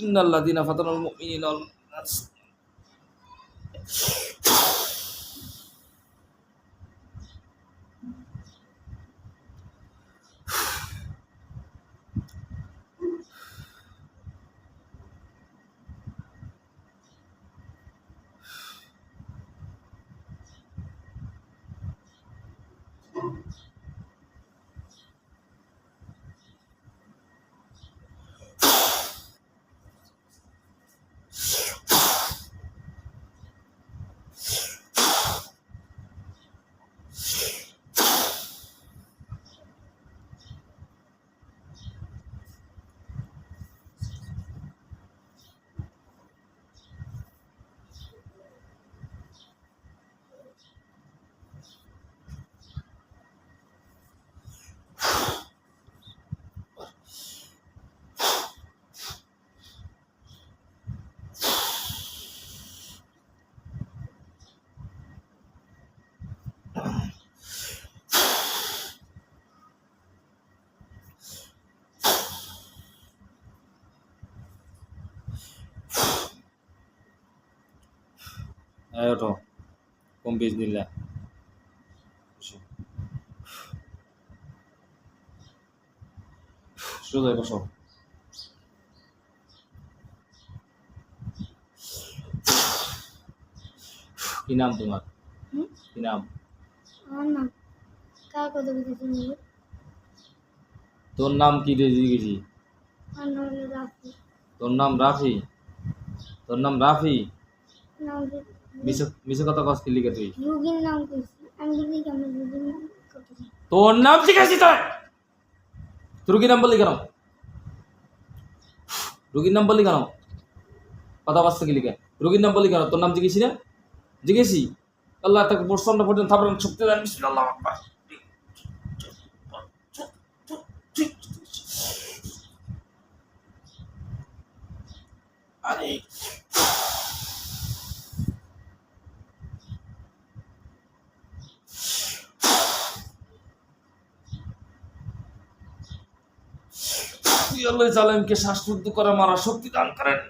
ইন্নাল্লাযীনা ফাতানুল মুমিনিনা ওয়াল মুমিনাত। এই ওঠো, কম বিজনিল্লাহ। সোজা বসো। কি নাম তোমার? হুম? কি নাম? আমার নাম কার কথা বলতেছেন হুজুর? তোর নাম কি রে জিজ্ঞেসি? আমার নাম হলো রাফি। তোর নাম রাফি? তোর নাম রাফি? নাম মিশে কথা কস কি লিখে তুই? রুগীর নাম কইছি, আমি বলি কি আমার রুগীর নাম করতেছি। তোর নাম জিজ্ঞেসি তুই? তোর কি নাম বললি কেন? রুগীর নাম বললি কেন? কথা বাস্তা কি লিখে? রুগীর নাম বললি কেন? তোর নাম জিজ্ঞেসি না? জিজ্ঞেসি। আল্লাহ তাকে প্রসন্ন পর্যন্ত থাপড়ান শক্তি দেন। বিসমিল্লাহ আকবার। আরে আল্লাহ জালেমকে শ্বাসরুদ্ধ করে মারা শক্তি দান করেন।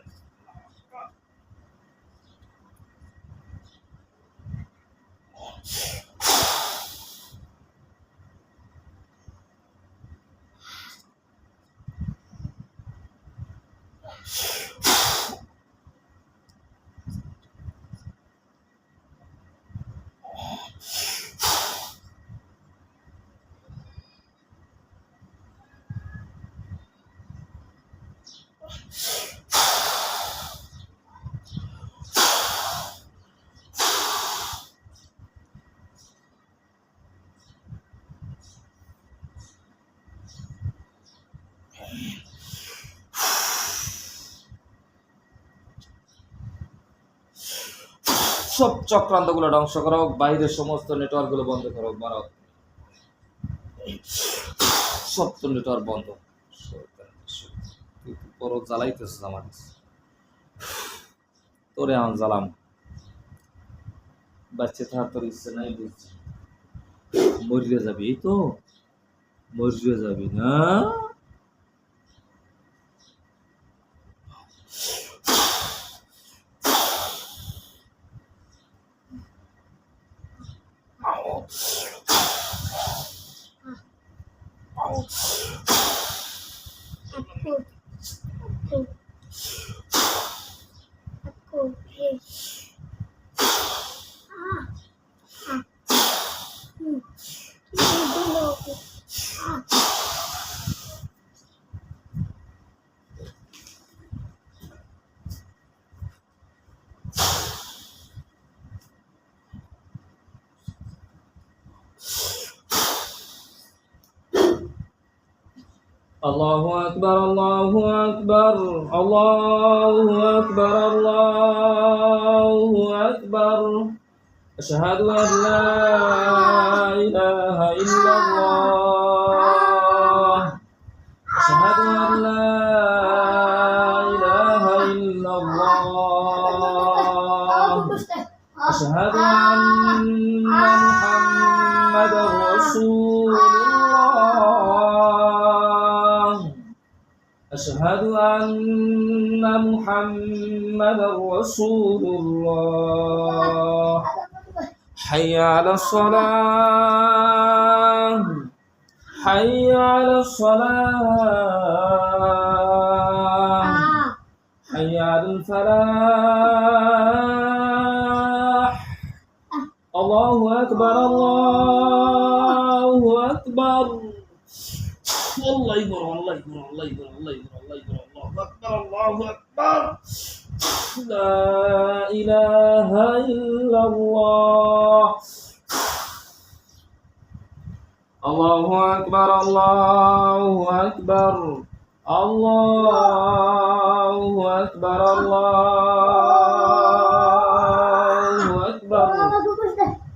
সব চক্রান্তগুলো ধ্বংস করো, বাইরের সমস্ত নেটওয়ার্কগুলো বন্ধ করো, মারো সব তো নেটওয়ার্ক বন্ধ। তুই বড় জ্বালাইতেছিস আমার, তোরে আমার জ্বালাম। বাচ্চা থাকার তোর ইচ্ছে নাই বুঝছি, মরিয়ে যাবি, এই তো মরিয়ে যাবি না। الله أكبر الله أكبر الله أكبر الله أكبر أشهد أن لا إله إلا الله أشهد أن لا إله إلا الله أشهد أن محمدا رسول الله أشهد أن محمدا رسول الله حي على الصلاة حي على الصلاة حي على الفلاح الله أكبر الله أكبر الله يكبر الله يكبر الله يكبر الله يكبر الله يكبر الله أكبر الله أكبر لا إله إلا الله الله أكبر الله أكبر الله أكبر الله أكبر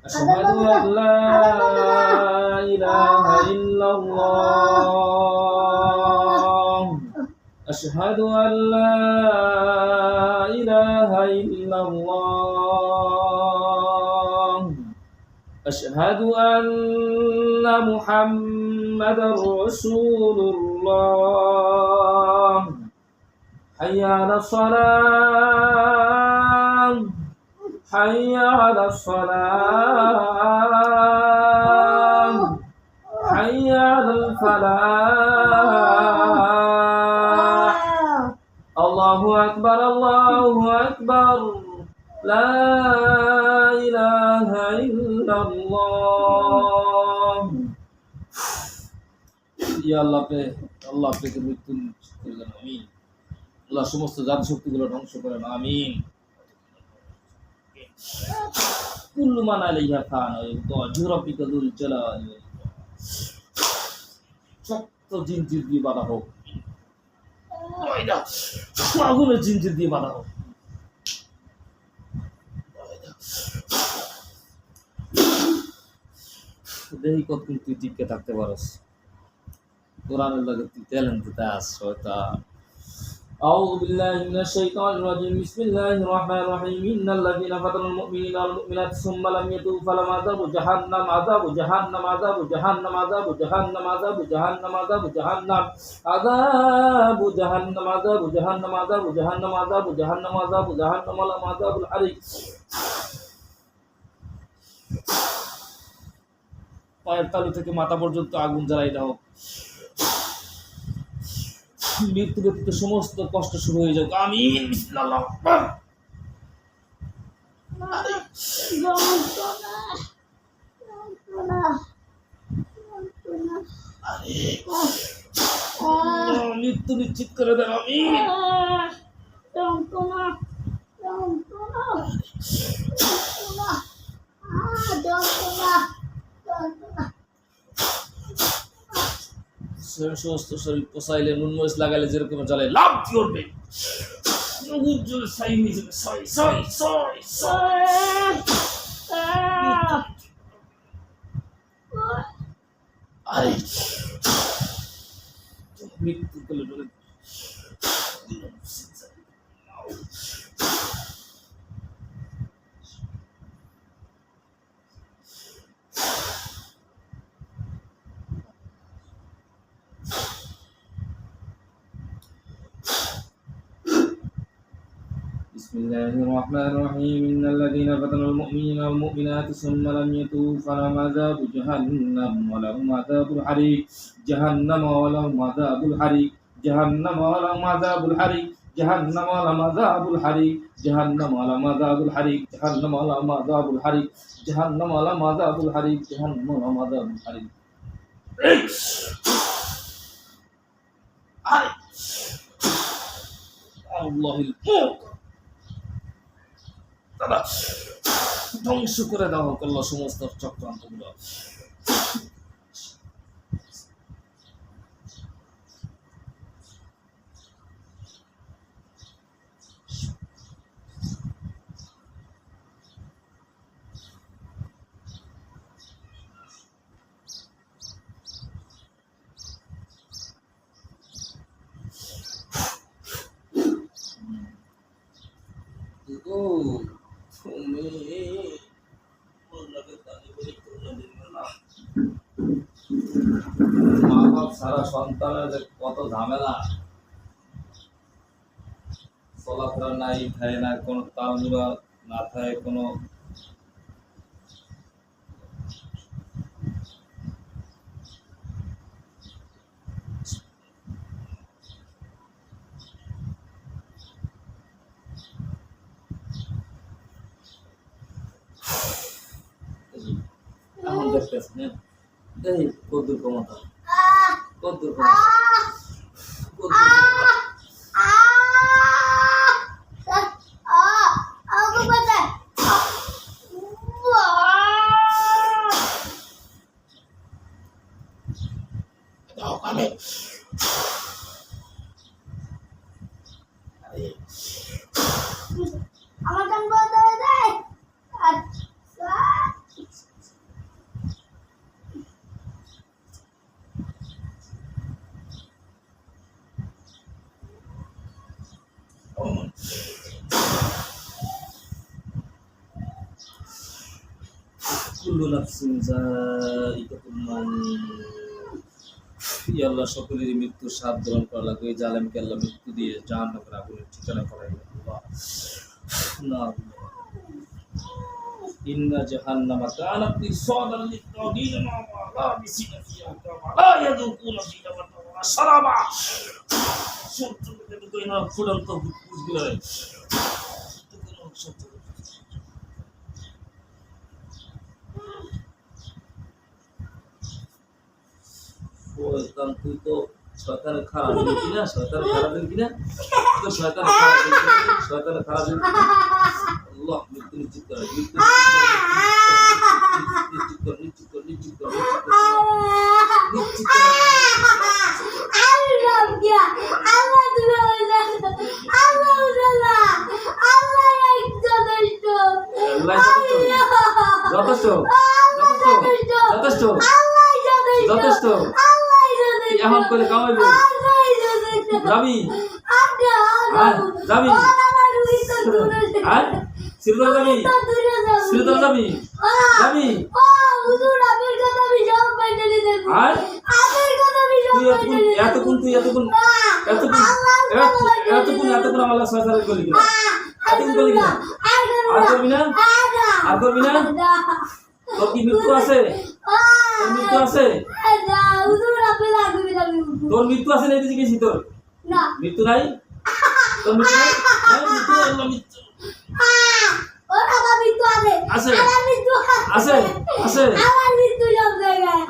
أشهد أن لا إله إلا الله أشهد أن لا إله إلا الله أشهد أن محمدا رسول الله حي على الصلاة حي على الصلاة حي على الفلاح الله أكبر الله أكبر لا إله إلا الله ইয়া আল্লাহ আপনাকে মৃত্যু করলেন আমিন আল্লাহ সমস্ত জাতি শক্তিগুলো ধ্বংস করেন আমিন কুল্লু মান আলাইহা ফান ওয়া রাব্বিকা যুল জালালি ওয়াল ইকরাম শক্ত জিনজির দিয়ে বাঁধা হোক আগুনের জিনজির দিয়ে বাঁধা হোক দেখি কতক্ষণ তুই টিকে থাকতে পারস কোরআনের লগে তুই ট্যালেন্ট দিতে আস শয়তান أعوذ بالله من الشيطان الرجيم بسم الله الرحمن الرحيم إن الذين فتنوا المؤمنين والمؤمنات ثم لم يتوبوا فلهم عذاب جهنم عذاب جهنم عذاب جهنم عذاب جهنم عذاب جهنم عذاب جهنم عذاب جهنم عذاب جهنم عذاب جهنم عذاب جهنم عذاب جهنم ولهم عذاب الحريق পায়ের তালু থেকে মাথা পর্যন্ত আগুন জ্বালাই দাও মৃত্যু ব্যতীত সমস্ত কষ্ট শুরু হয়ে যাক আমিন বিসমিল্লাহ মৃত্যু নিশ্চিত করে দেন আমিন সমস্ত শরীর পোষাইলে নুন মরিচ লাগাইলে যেরকম জ্বালে লাভ করবে উজ্জ্বল ছাই হয়ে যাবে ছয় ছয় ছয় ছয় আরে মৃত্যু করলে ডরে بسم الله الرحمن الرحيم إن الذين فتنوا المؤمنين والمؤمنات ثم لم يتوبوا فلهم عذاب جهنم ولهم عذاب الحريق جهنم ولهم عذاب الحريق جهنم ولهم عذاب الحريق جهنم ولهم عذاب الحريق جهنم ولهم عذاب الحريق جهنم ولهم عذاب الحريق جهنم ولهم عذاب الحريق جهنم ولهم عذاب الحريق الله الموت ধ্বংস করে দেওয়া হোক আল্লাহ সমস্ত চক্রান্ত গুলো মা বাপ সারা সন্তানের যে কত ঝামেলা চলাফেরা নাই খায় না কোনো তালমুড়া না থাকে কোনো এখন দেখতেছেন এই কদ্দুর ক্ষমতা কদ্দুর ক্ষমতা আমার কান বন্ধ হয়ে যায় আচ্ছা কুল্লু নাফসিন যায়িকাতুল মাউত ইয়া আল্লাহ সকলেরই মৃত্যুর স্বাদ গ্রহণ করা লাগবে এই জালেমকে আল্লাহ মৃত্যু দিয়ে জাহান্নামের আগুনের ঠিকানা করাই আল্লাহ না ইন্না জাহান্নামা কানাত মিরসাদান লিত-তাগীন মা বিসিনা ফিহা লা ইয়াযুকুনা ফিহা ওয়ালা শারাবা। সত্য থেকে কই না ফুলন্ত বুঝগুলো শয়তান, তুই তো শয়তানের খারাপ দিন কিনা, শয়তানের খারাপ দিন কিনা, তো শয়তানের খারাপ দিন কিনা, শয়তানের খারাপ দিন কিনা। আল্লাহ মৃত্যু নিশ্চিত করে, মৃত্যু নিশ্চিত করে, নিশ্চিত করে, নিশ্চিত করে, নিশ্চিত করে, যথেষ্ট, যথেষ্ট, যথেষ্ট, যথেষ্ট। এখন করে কামাইব যাবি, যাবি, শ্রীদর যাবি, শ্রীদর যাবি, যাবি। এতক্ষণ তুই এতক্ষণ এতক্ষণ এতক্ষণ এতক্ষণ আমার সরকার করলি কিনা, এতক্ষণ করলি কিনা, আর করবি না, আর করবি না। তোর কি মৃত্যু আছে? তোর মৃত্যু আছে? তোর মৃত্যু আছে না? জিজ্ঞেসি তোর মৃত্যু নাই? তোর মৃত্যু নাই? মৃত্যু আল্লাহ মৃত্যু আছে, আছে, আছে,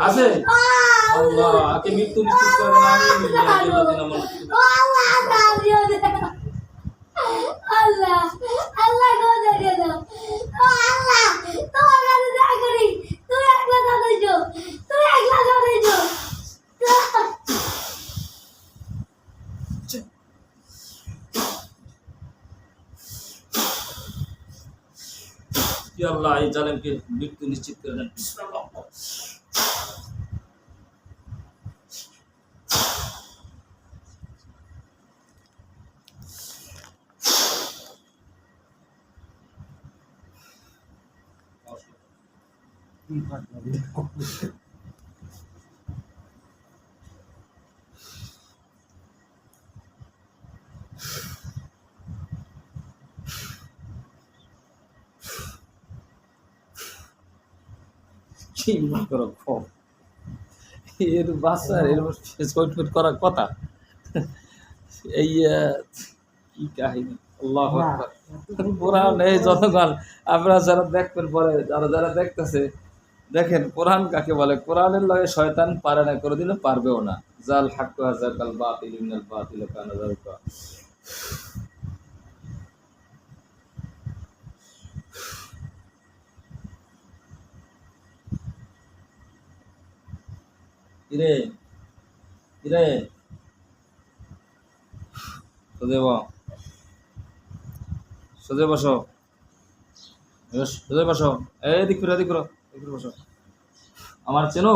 আছে। আল্লাহ আকে মৃত্যু নিশ্চিত করে না, আল্লাহ এই জালেমকে মৃত্যু নিশ্চিত করে দেন। কি মনে করো এর বাচ্চার এর ফেসবুক করার কথা, এই কি কাহিনী। আল্লাহ কোরআন এই জনগণ আপনারা যারা দেখবেন পরে, যারা যারা দেখতেছে দেখেন কোরআন কাকে বলে। কোরআনের লগে শয়তান পারে না, কোনোদিনও পারবেও না। জাল হাক্কু হাযাকাল বাতিল ইন্নাল বাতিল কানা যারুকা। কিরে কিরে সোজে সোজে বসো, সোজে বসো, এই দিক ফিরো, দিক ফিরো, দিক ফিরে বসো। আমার চেনো,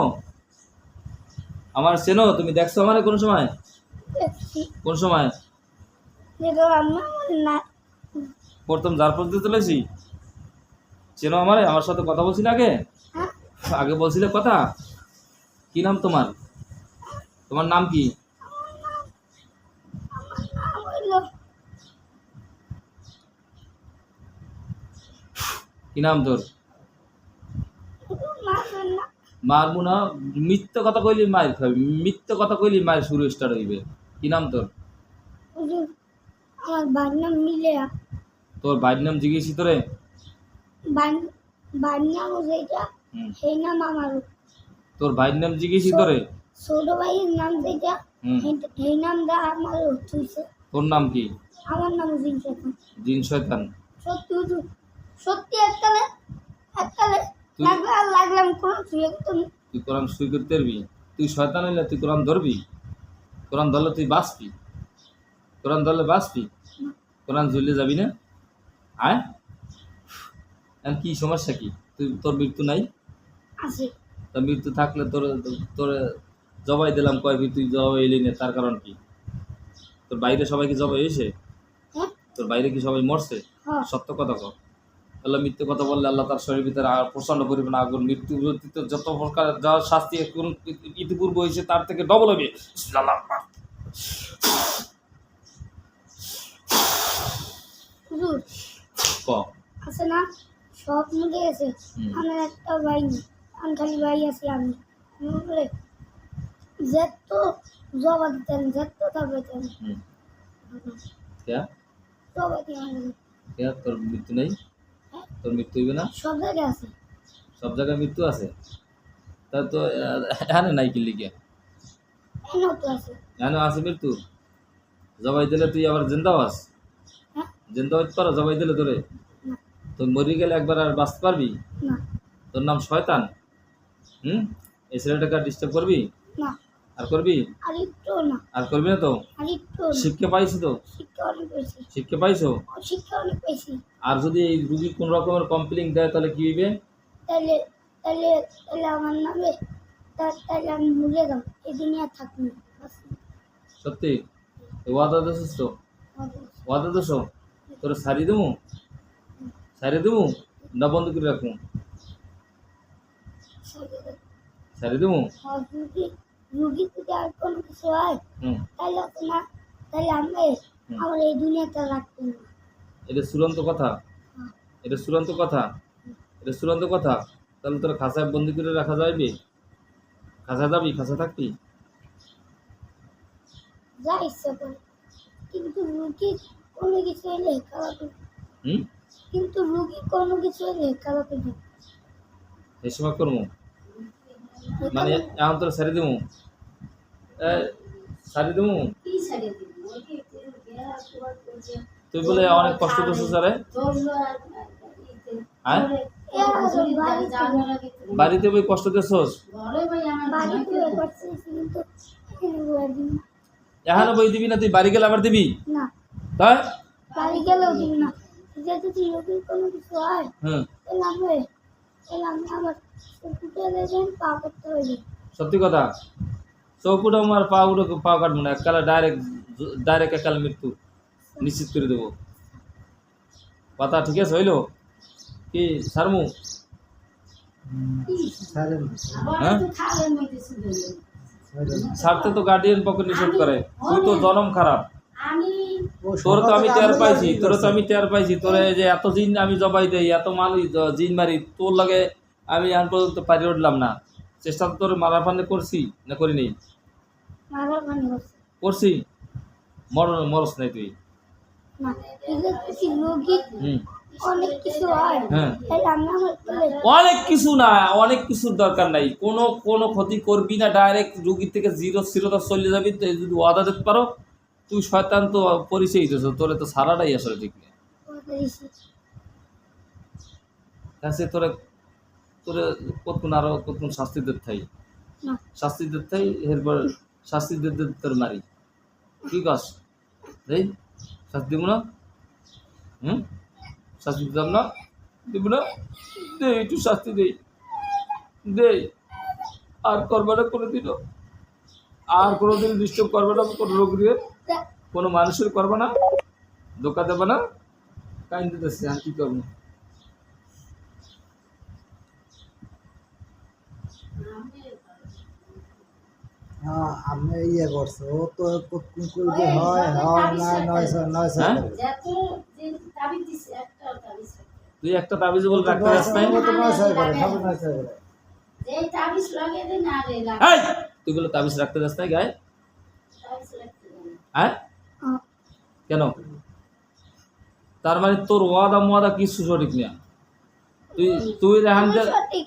আমার চেনো? তুমি দেখছো আমারে কোন সময়? কোন সময়? প্রথম যার পর্যন্ত চলেছি চেনো আমারে? আমার সাথে কথা বলছিলে আগে, আগে বলছিলে কথা। কি নাম তোমার? তোমার নাম কি? কি নাম তোর? মারবো না, মিথ্যে কথা কইলি মায়ের খাবি, মিথ্যে কথা কইলি মায়ের শুরু স্টার্ট হইবে। কি নাম তোর? আমার ভাইয়ের নাম মিলেয়া। তোর ভাইয়ের নাম জিজ্ঞেসি তোরে? ভাইয়ের নাম যেটা সেই নাম আমার। তোর ভাইয়ের নাম জিজ্ঞেসি তোরে? ছোট ভাইয়ের নাম যেটা সেই নামটা আমার হচ্ছে। তোর নাম কি? আমার নাম জিন শয়তান। জিন শয়তান? সত্যি সত্যি এককালে লাগলাম কোরআন শুয়ে করতে। তুই কোরআন শুই করতে পারবি? তুই শয়তান হইলে তুই কোরআন ধরবি? কোরআন ধরলে তুই বাঁচবি? কোরআন ধরলে বাঁচবি? কোরআন ঝুলে যাবি না? আয় কি সমস্যা কি? তুই তোর মৃত্যু নাই? আছে। তোর মৃত্যু থাকলে তোর তোর জবাই দিলাম কয়বি, তুই জবাই এলি না, তার কারণ কি? তোর বাইরে সবাই কি জবাই হয়েছে? তোর বাইরে কি সবাই মরছে? সত্য কথা কর। আল্লাহ মিথ্যে কথা বললে আল্লাহ তার শরীর ভিতরে প্রচন্ড পরিমাণে আগুন, মৃত্যু ব্যতীত যত প্রকার যা শাস্তি ইতিপূর্বে হয়েছে তার থেকে ডবল হবে। আছে না সব মিলে গেছে। হুম। আমার একটা ভাই নেই, আমি খালি ভাই আছি আমি বলে যত জবা দিতেন যত খাবেতেন হুম। क्या জবা দিয়ে আমার क्या তোর মৃত্যু নেই? তোর মৃত্যু হইবে না? সব জায়গায় আছে। সব জায়গায় মৃত্যু আছে। তা তো এখানে নাই কি লিগে? এনাও তো আছে। এখানে আছে মৃত্যু। জবাই দিলে তুই আবার জিন্দা হস? হ্যাঁ? জিন্দা হইতে পারো জবাই দিলে তোরে? না তুই মরি গেলে একবার আর বাঁচতে পারবি? না তোর নাম শয়তান। হুম? এই ছেলেটাকে ডিস্টার্ব করবি? না আর করবি? আর একটু না আর করবি না তো? আর একটু না। শিক্ষা পাইছি তো? শিক্ষা অনেক পেয়েছি, শিক্ষা পাইছো? শিক্ষা অনেক পেয়েছি। আর যদি এই রুগী কোন রকমের কমপ্লেন দেয় তাহলে কি হইবে? তাহলে তাহলে তাহলে আমার নামে তাহলে আমি ভুলে যাবো, এই দুনিয়া থাকবো না। বাস। সত্যি? এ ওয়াদা দিছিস তো? ওয়াদা দিছ? তোর সারি দেবো? সারি দেবো না বন্ধ করে রাখবো? সারি দেবো? আর রুগী রুগী যদি আর কোনো কিছু হয় হুম। তাহলে তো না, তাহলে আমরা আমার এই দুনিয়াতে রাখবো না। এটা চূড়ান্ত কথা? হ্যাঁ। এটা চূড়ান্ত কথা? এটা চূড়ান্ত কথা? তাহলে তোর খাঁচায় বন্দি করে রাখা যাইবে? খাঁচা যাবি? খাঁচা থাকবি? যা ইচ্ছা করে, কিন্তু রুগী কোনো কিছু হলে খারাপ হুম? কিন্তু রুগী কোনো কিছু হলে খারাপ হবে। এই সময় করবো মানে এখন তোর সারি দেবো? সারি দেবো? তুই বলে অনেক কষ্ট করছিস স্যারে? হ্যাঁ? বাড়িতে বই কষ্ট দিয়েছস? বাড়িতে করতেছি কিন্তু এখানে বলে দিন এখানে বই দিবি না, তুই বাড়ি গেলে আবার দিবি? না, তাই? বাড়ি গেলেও দিন না। যদি রুগীর কোনো কিছু হয় হুম। তাহলে আমি আবার চকুতে দেবেন পা করতে হবে। সত্যি কথা? চৌকুটা আমার পা উঠে পা কাটবো না, এককালে ডাইরেক্ট এককালে মৃত্যু নিশ্চিত করে দেবো। কথা ঠিক আছে হইলো? কি সারমু? ছাড়েন হ্যাঁ? ছাড়তে তো গার্ডিয়ান পক্ষে নিষেধ করে। তুই তো জনম খারাপ। তোর তো আমি টের পাইছি, তোরে যে এত জিন আমি জবাই দেই, এত মানুষ জিন মারি, তোর লাগে আমি এখন পর্যন্ত পারি উঠলাম না। চেষ্টা তো তোর মারার ফান্ডে করছি না করিনি? মারার মানে হচ্ছে করছি। মরস নাই তুই। না, যদি রুগীর হুম। অনেক কিছু হয় হ্যাঁ। তাহলে আমি আমার অনেক কিছু না, অনেক কিছুর দরকার নাই। কোনো ক্ষতি করবি না, ডাইরেক্ট রুগী থেকে জিরোটা চলে যাবি। তো যদি ওয়াদা দিতে পারো, তুই শয়তান তো পরিচয় দিতেছ, তোরে তো সারাটাই আসলে ঠিক নেই। কাছে তোরে তোরে কতক্ষণ আরো কতক্ষণ শাস্তি দিতে থাই, না শাস্তি দিতে থাই, এরপর শাস্তি দিতে দিতে তোর মারি। কি কাজ এই শাস্তি দিব না? হুম? শাস্তি দিতাম না? দিব না? দে একটু শাস্তি দেই, দে। আর করবে না কোনোদিনও, আর কোনোদিন ডিস্টার্ব করবে না কোনো রোগীর, কোনো মানুষের করবে না, ধোকা দেবে না। কাইন দিতেছে আর কি করবো? হ্যাঁ আমি ইয়ে করছে ও তো কতক্ষণ করবে হয় হয় না নয় হ্যাঁ? তুই একটা তাবিজ বলে রাখতে পারিস নাই? ও তো নয় করে সব নয় করে এই, তুই বলে তাবিজ রাখতে যাস নাই গায়ে? হ্যাঁ? কেন? তার মানে তোর ওয়াদা কিছু সঠিক না। তুই তুই সঠিক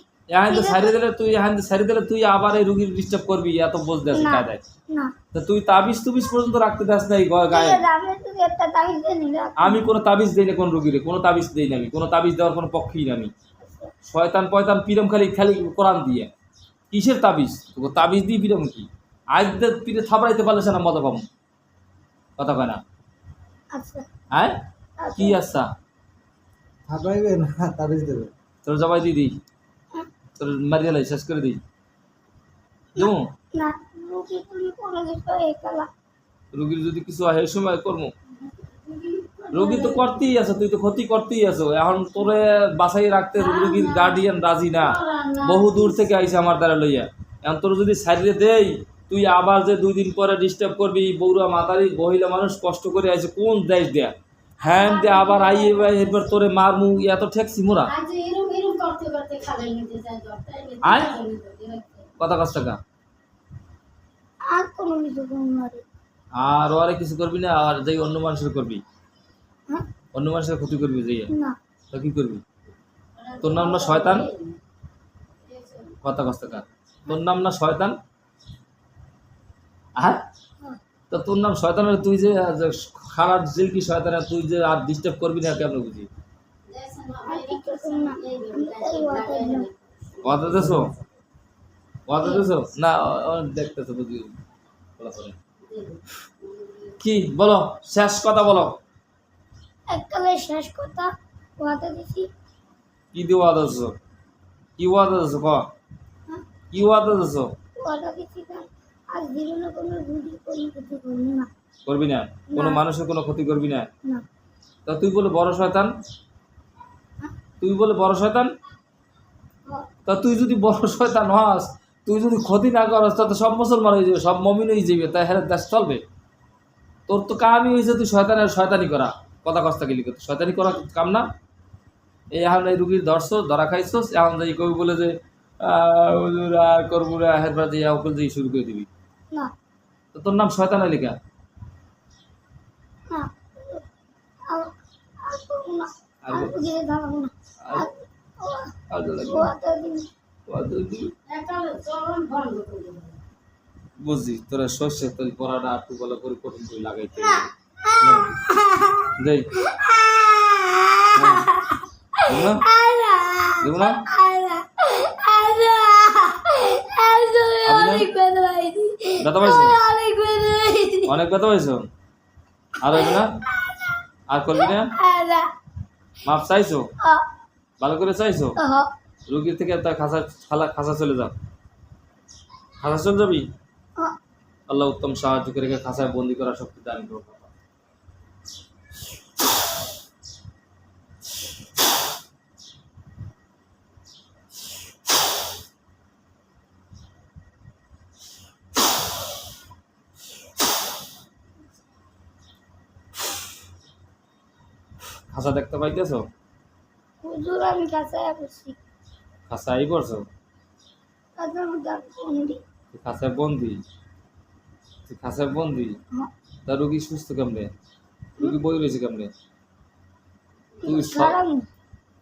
সারি দিলে তুই আবার এই রুগীর ডিস্টার্ব করবি, এত বোঝ দেয় না কায়দায়। না তা তুই তাবিজ পর্যন্ত রাখতে দাস নাই গায়ে? আমি যদি একটা তাবিজ দিয়ে নিলাম আমি কোনো তাবিজ দিই না কোন রুগীরে, কোনো তাবিজ দিই না, আমি কোনো তাবিজ দেওয়ার কোনো পক্ষেই না আমি। শয়তান পয়তান পিরম খালি কোরআন দিয়ে কিসের তাবিজ? তোকে তাবিজ দিয়ে পিরম কি? আজ পিঠে থাপড়াইতে পারলে না মজা পাবো। কথা কয় না? আচ্ছা হ্যাঁ কি আচ্ছা? থাকবে না তাবিজ দেবে তোর জবাই দিয়ে দিই, তোর মারিয়ে লাই শেষ করে দিই। যেমন না রুগী তুমি কোনো কিছু একালা রুগীর যদি কিছু হয় এই সময় করবো। রোগী তো করতেই আছে, তুই তো ক্ষতি করতেই আছো। এখন তোরে বাসাই রাখতে রুগীর গার্ডিয়ান রাজি না, বহু দূর থেকে আইসে আমার দ্বারা লইয়া। এখন তোর যদি সাইডে দেই, তুই আবার যে 2 দিন পরে ডিস্টার্ব করবি, বৌরা মাতারি মহিলা মানুষ কষ্ট করে আইসে কোন দেশ দেয়া। হ্যাঁ দিয়ে আবার আইয়ে ভাই এরপর তোরে মারমু এত ঠেকছি মোরা আজ এরম এরম করতে করতে খাবার নিতে যায় ডক্টর আয় কথা কষ্ট টাকা আর কোনো কিছু করুন না রে। আর ওরে কিছু করবি না আর যাই অন্য মানুষের করবি হ্যাঁ? অন্য মানুষের ক্ষতি করবি যাই না তো কি করবি তোর নাম না শয়তান কথা কষ্ট টাকা তোর নাম না শয়তান হ্যাঁ তো তোর নাম শয়তানের তুই যে খারাপ জেল কি শয়তানের তুই যে আর ডিস্টার্ব করবি না কেমন বুঝি আর কিছু করুন না আমি তাই ওয়াটার দিলাম কথা দেছো কথা দেছো না দেখতেছো বুঝি বলা করে। কি বলো শেষ কথা বলো এককালে শেষ কথা ওয়াটা দিছি কি দিয়ে ওয়াদা দিছো কি ওয়াদা দিছো ক হ্যাঁ কি ওয়াদা দিছো ওয়াটা দিছি কারণ আজ জীবনে কোনো রুগী কোনো কিছু করুন না করবি না কোনো না। মানুষের কোনো ক্ষতি করবি না না তা তুই বলে বড় শয়তান তুই বলে বড় শয়তান তা তুই যদি বড় শয়তান হস তুই যদি ক্ষতি না করস তা তো সব মুসলমান হয়ে যাবে সব মমিন হয়ে যাবে তাই হ্যাঁ দেশ চলবে তোর তো কামই হয়েছে তুই শয়তানের শয়তানি করা কথা কস্তা গেলি শয়তানি করা কাম না এই এখন এই রুগীর ধরা খাইছস এখন যাই কবি বলে যে হুজুর আর করবো না হেরবার দিয়ে ওকে দিয়ে শুরু করে দিবি না তো তোর নাম শয়তান লিখা না আর আর করবো না আর আর রুগীরে ধরাবো না আর আর লাগবে ওয়াটা দিন না। বুঝছি তোরা শস্যে তোর পড়াটা একটু ভালো করে কঠিন করে লাগাইতে যাই দেবো না ব্যথা পাইছো অনেক ব্যথা পাইছো আর হবে না আর করবি না মাপ চাইছো ভালো করে চাইছো রুগীর থেকে তার খাসা চলে যাও খাসা চলে যাবি আল্লাহ উত্তম সাহায্য করে খাসায় বন্দি করার শক্তি দান করো খাসা দেখতে পাইতেছো হুজুর আমি কাছে বসছি খাসাই পড়ছো কাছের মধ্যে আমি বন্দি তুই খাসায় বন্দি তুই খাসায় বন্দি তা রুগী সুস্থ কেমনে রুগী বই রয়েছে কেমনে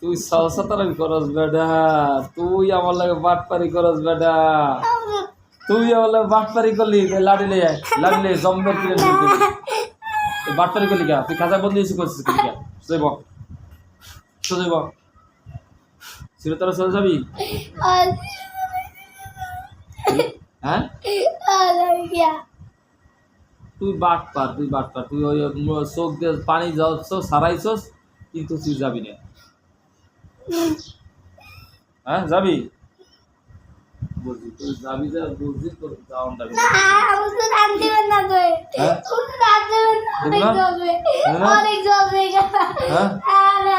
তুই সালসাতারাবি করস বেডা তুই আমার লাগে বাটপারি করস বেডা তুই আমার লাগে বাটপারি করলি লাড়িলে জম্বের কিনে তুই বাটপারি করলি কা তুই খাঁচা বন্দি এসে করছিস কি কা সোজাইব সোজাইব সিরতারা সোজা যাবি হ্যাঁ তুই বাটপার তুই ওই চোখ দিয়ে পানি যাচ্ছ সারাইছস কিন্তু তুই যাবি না হ্যাঁ যাবি বলছি তুই যাবি যা বলছি তোর যাওয়ান যাবি হ্যাঁ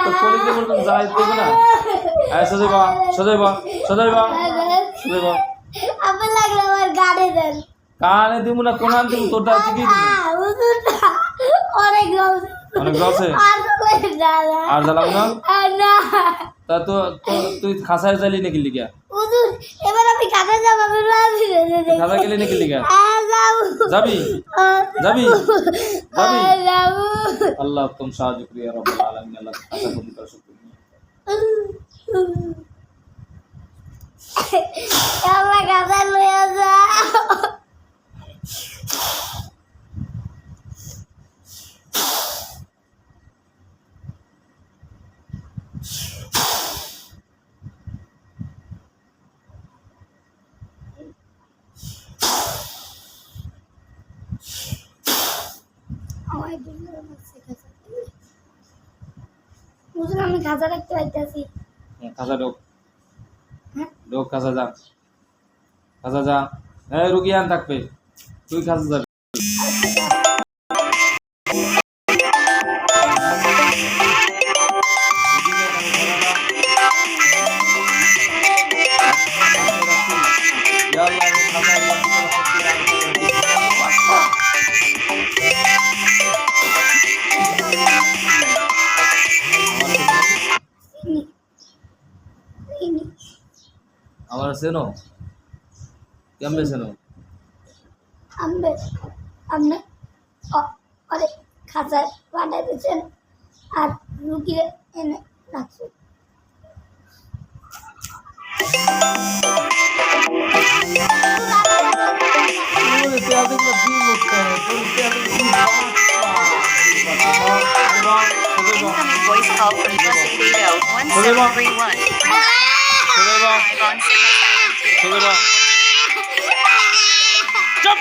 তো কলেজে বলতো যাই দেবে না হ্যাঁ সোজাইবা সোজাইবা সোজাইবা সোজাইবা কানে দিব না কোন আন দিব তোরটা হচ্ছে কি অনেক অনেক জলছে আর জ্বালাবো না তা তো তুই খাসায় যাইলি নাকি লিগা হুজুর এবার আমি কাছে যাব আমি রাজি খাসা গেলি নাকি লিগা যাবি যাবি আল্লাহ তুম সাহায্য করি ইয়া রাব্বুল আলামিন আল্লাহ খাসা বন্ধ কর শক্তি আল্লাহ কাছে লইয়া যা আমি খাজা রাখতে পাইতেছি খাসা ঢোক হ্যাঁ ঢোক খাসা যা এই রুগী আন থাকবে তুই খাসা যাবি আমার চেনো কেমনে চেনো? আপনি আপনি অনেক খাঁচায় পাঠাই দিয়েছেন আর রুগীরে এনে রাখছেন। Incoming voice call from +880-1731. Live on signal silence. চুপ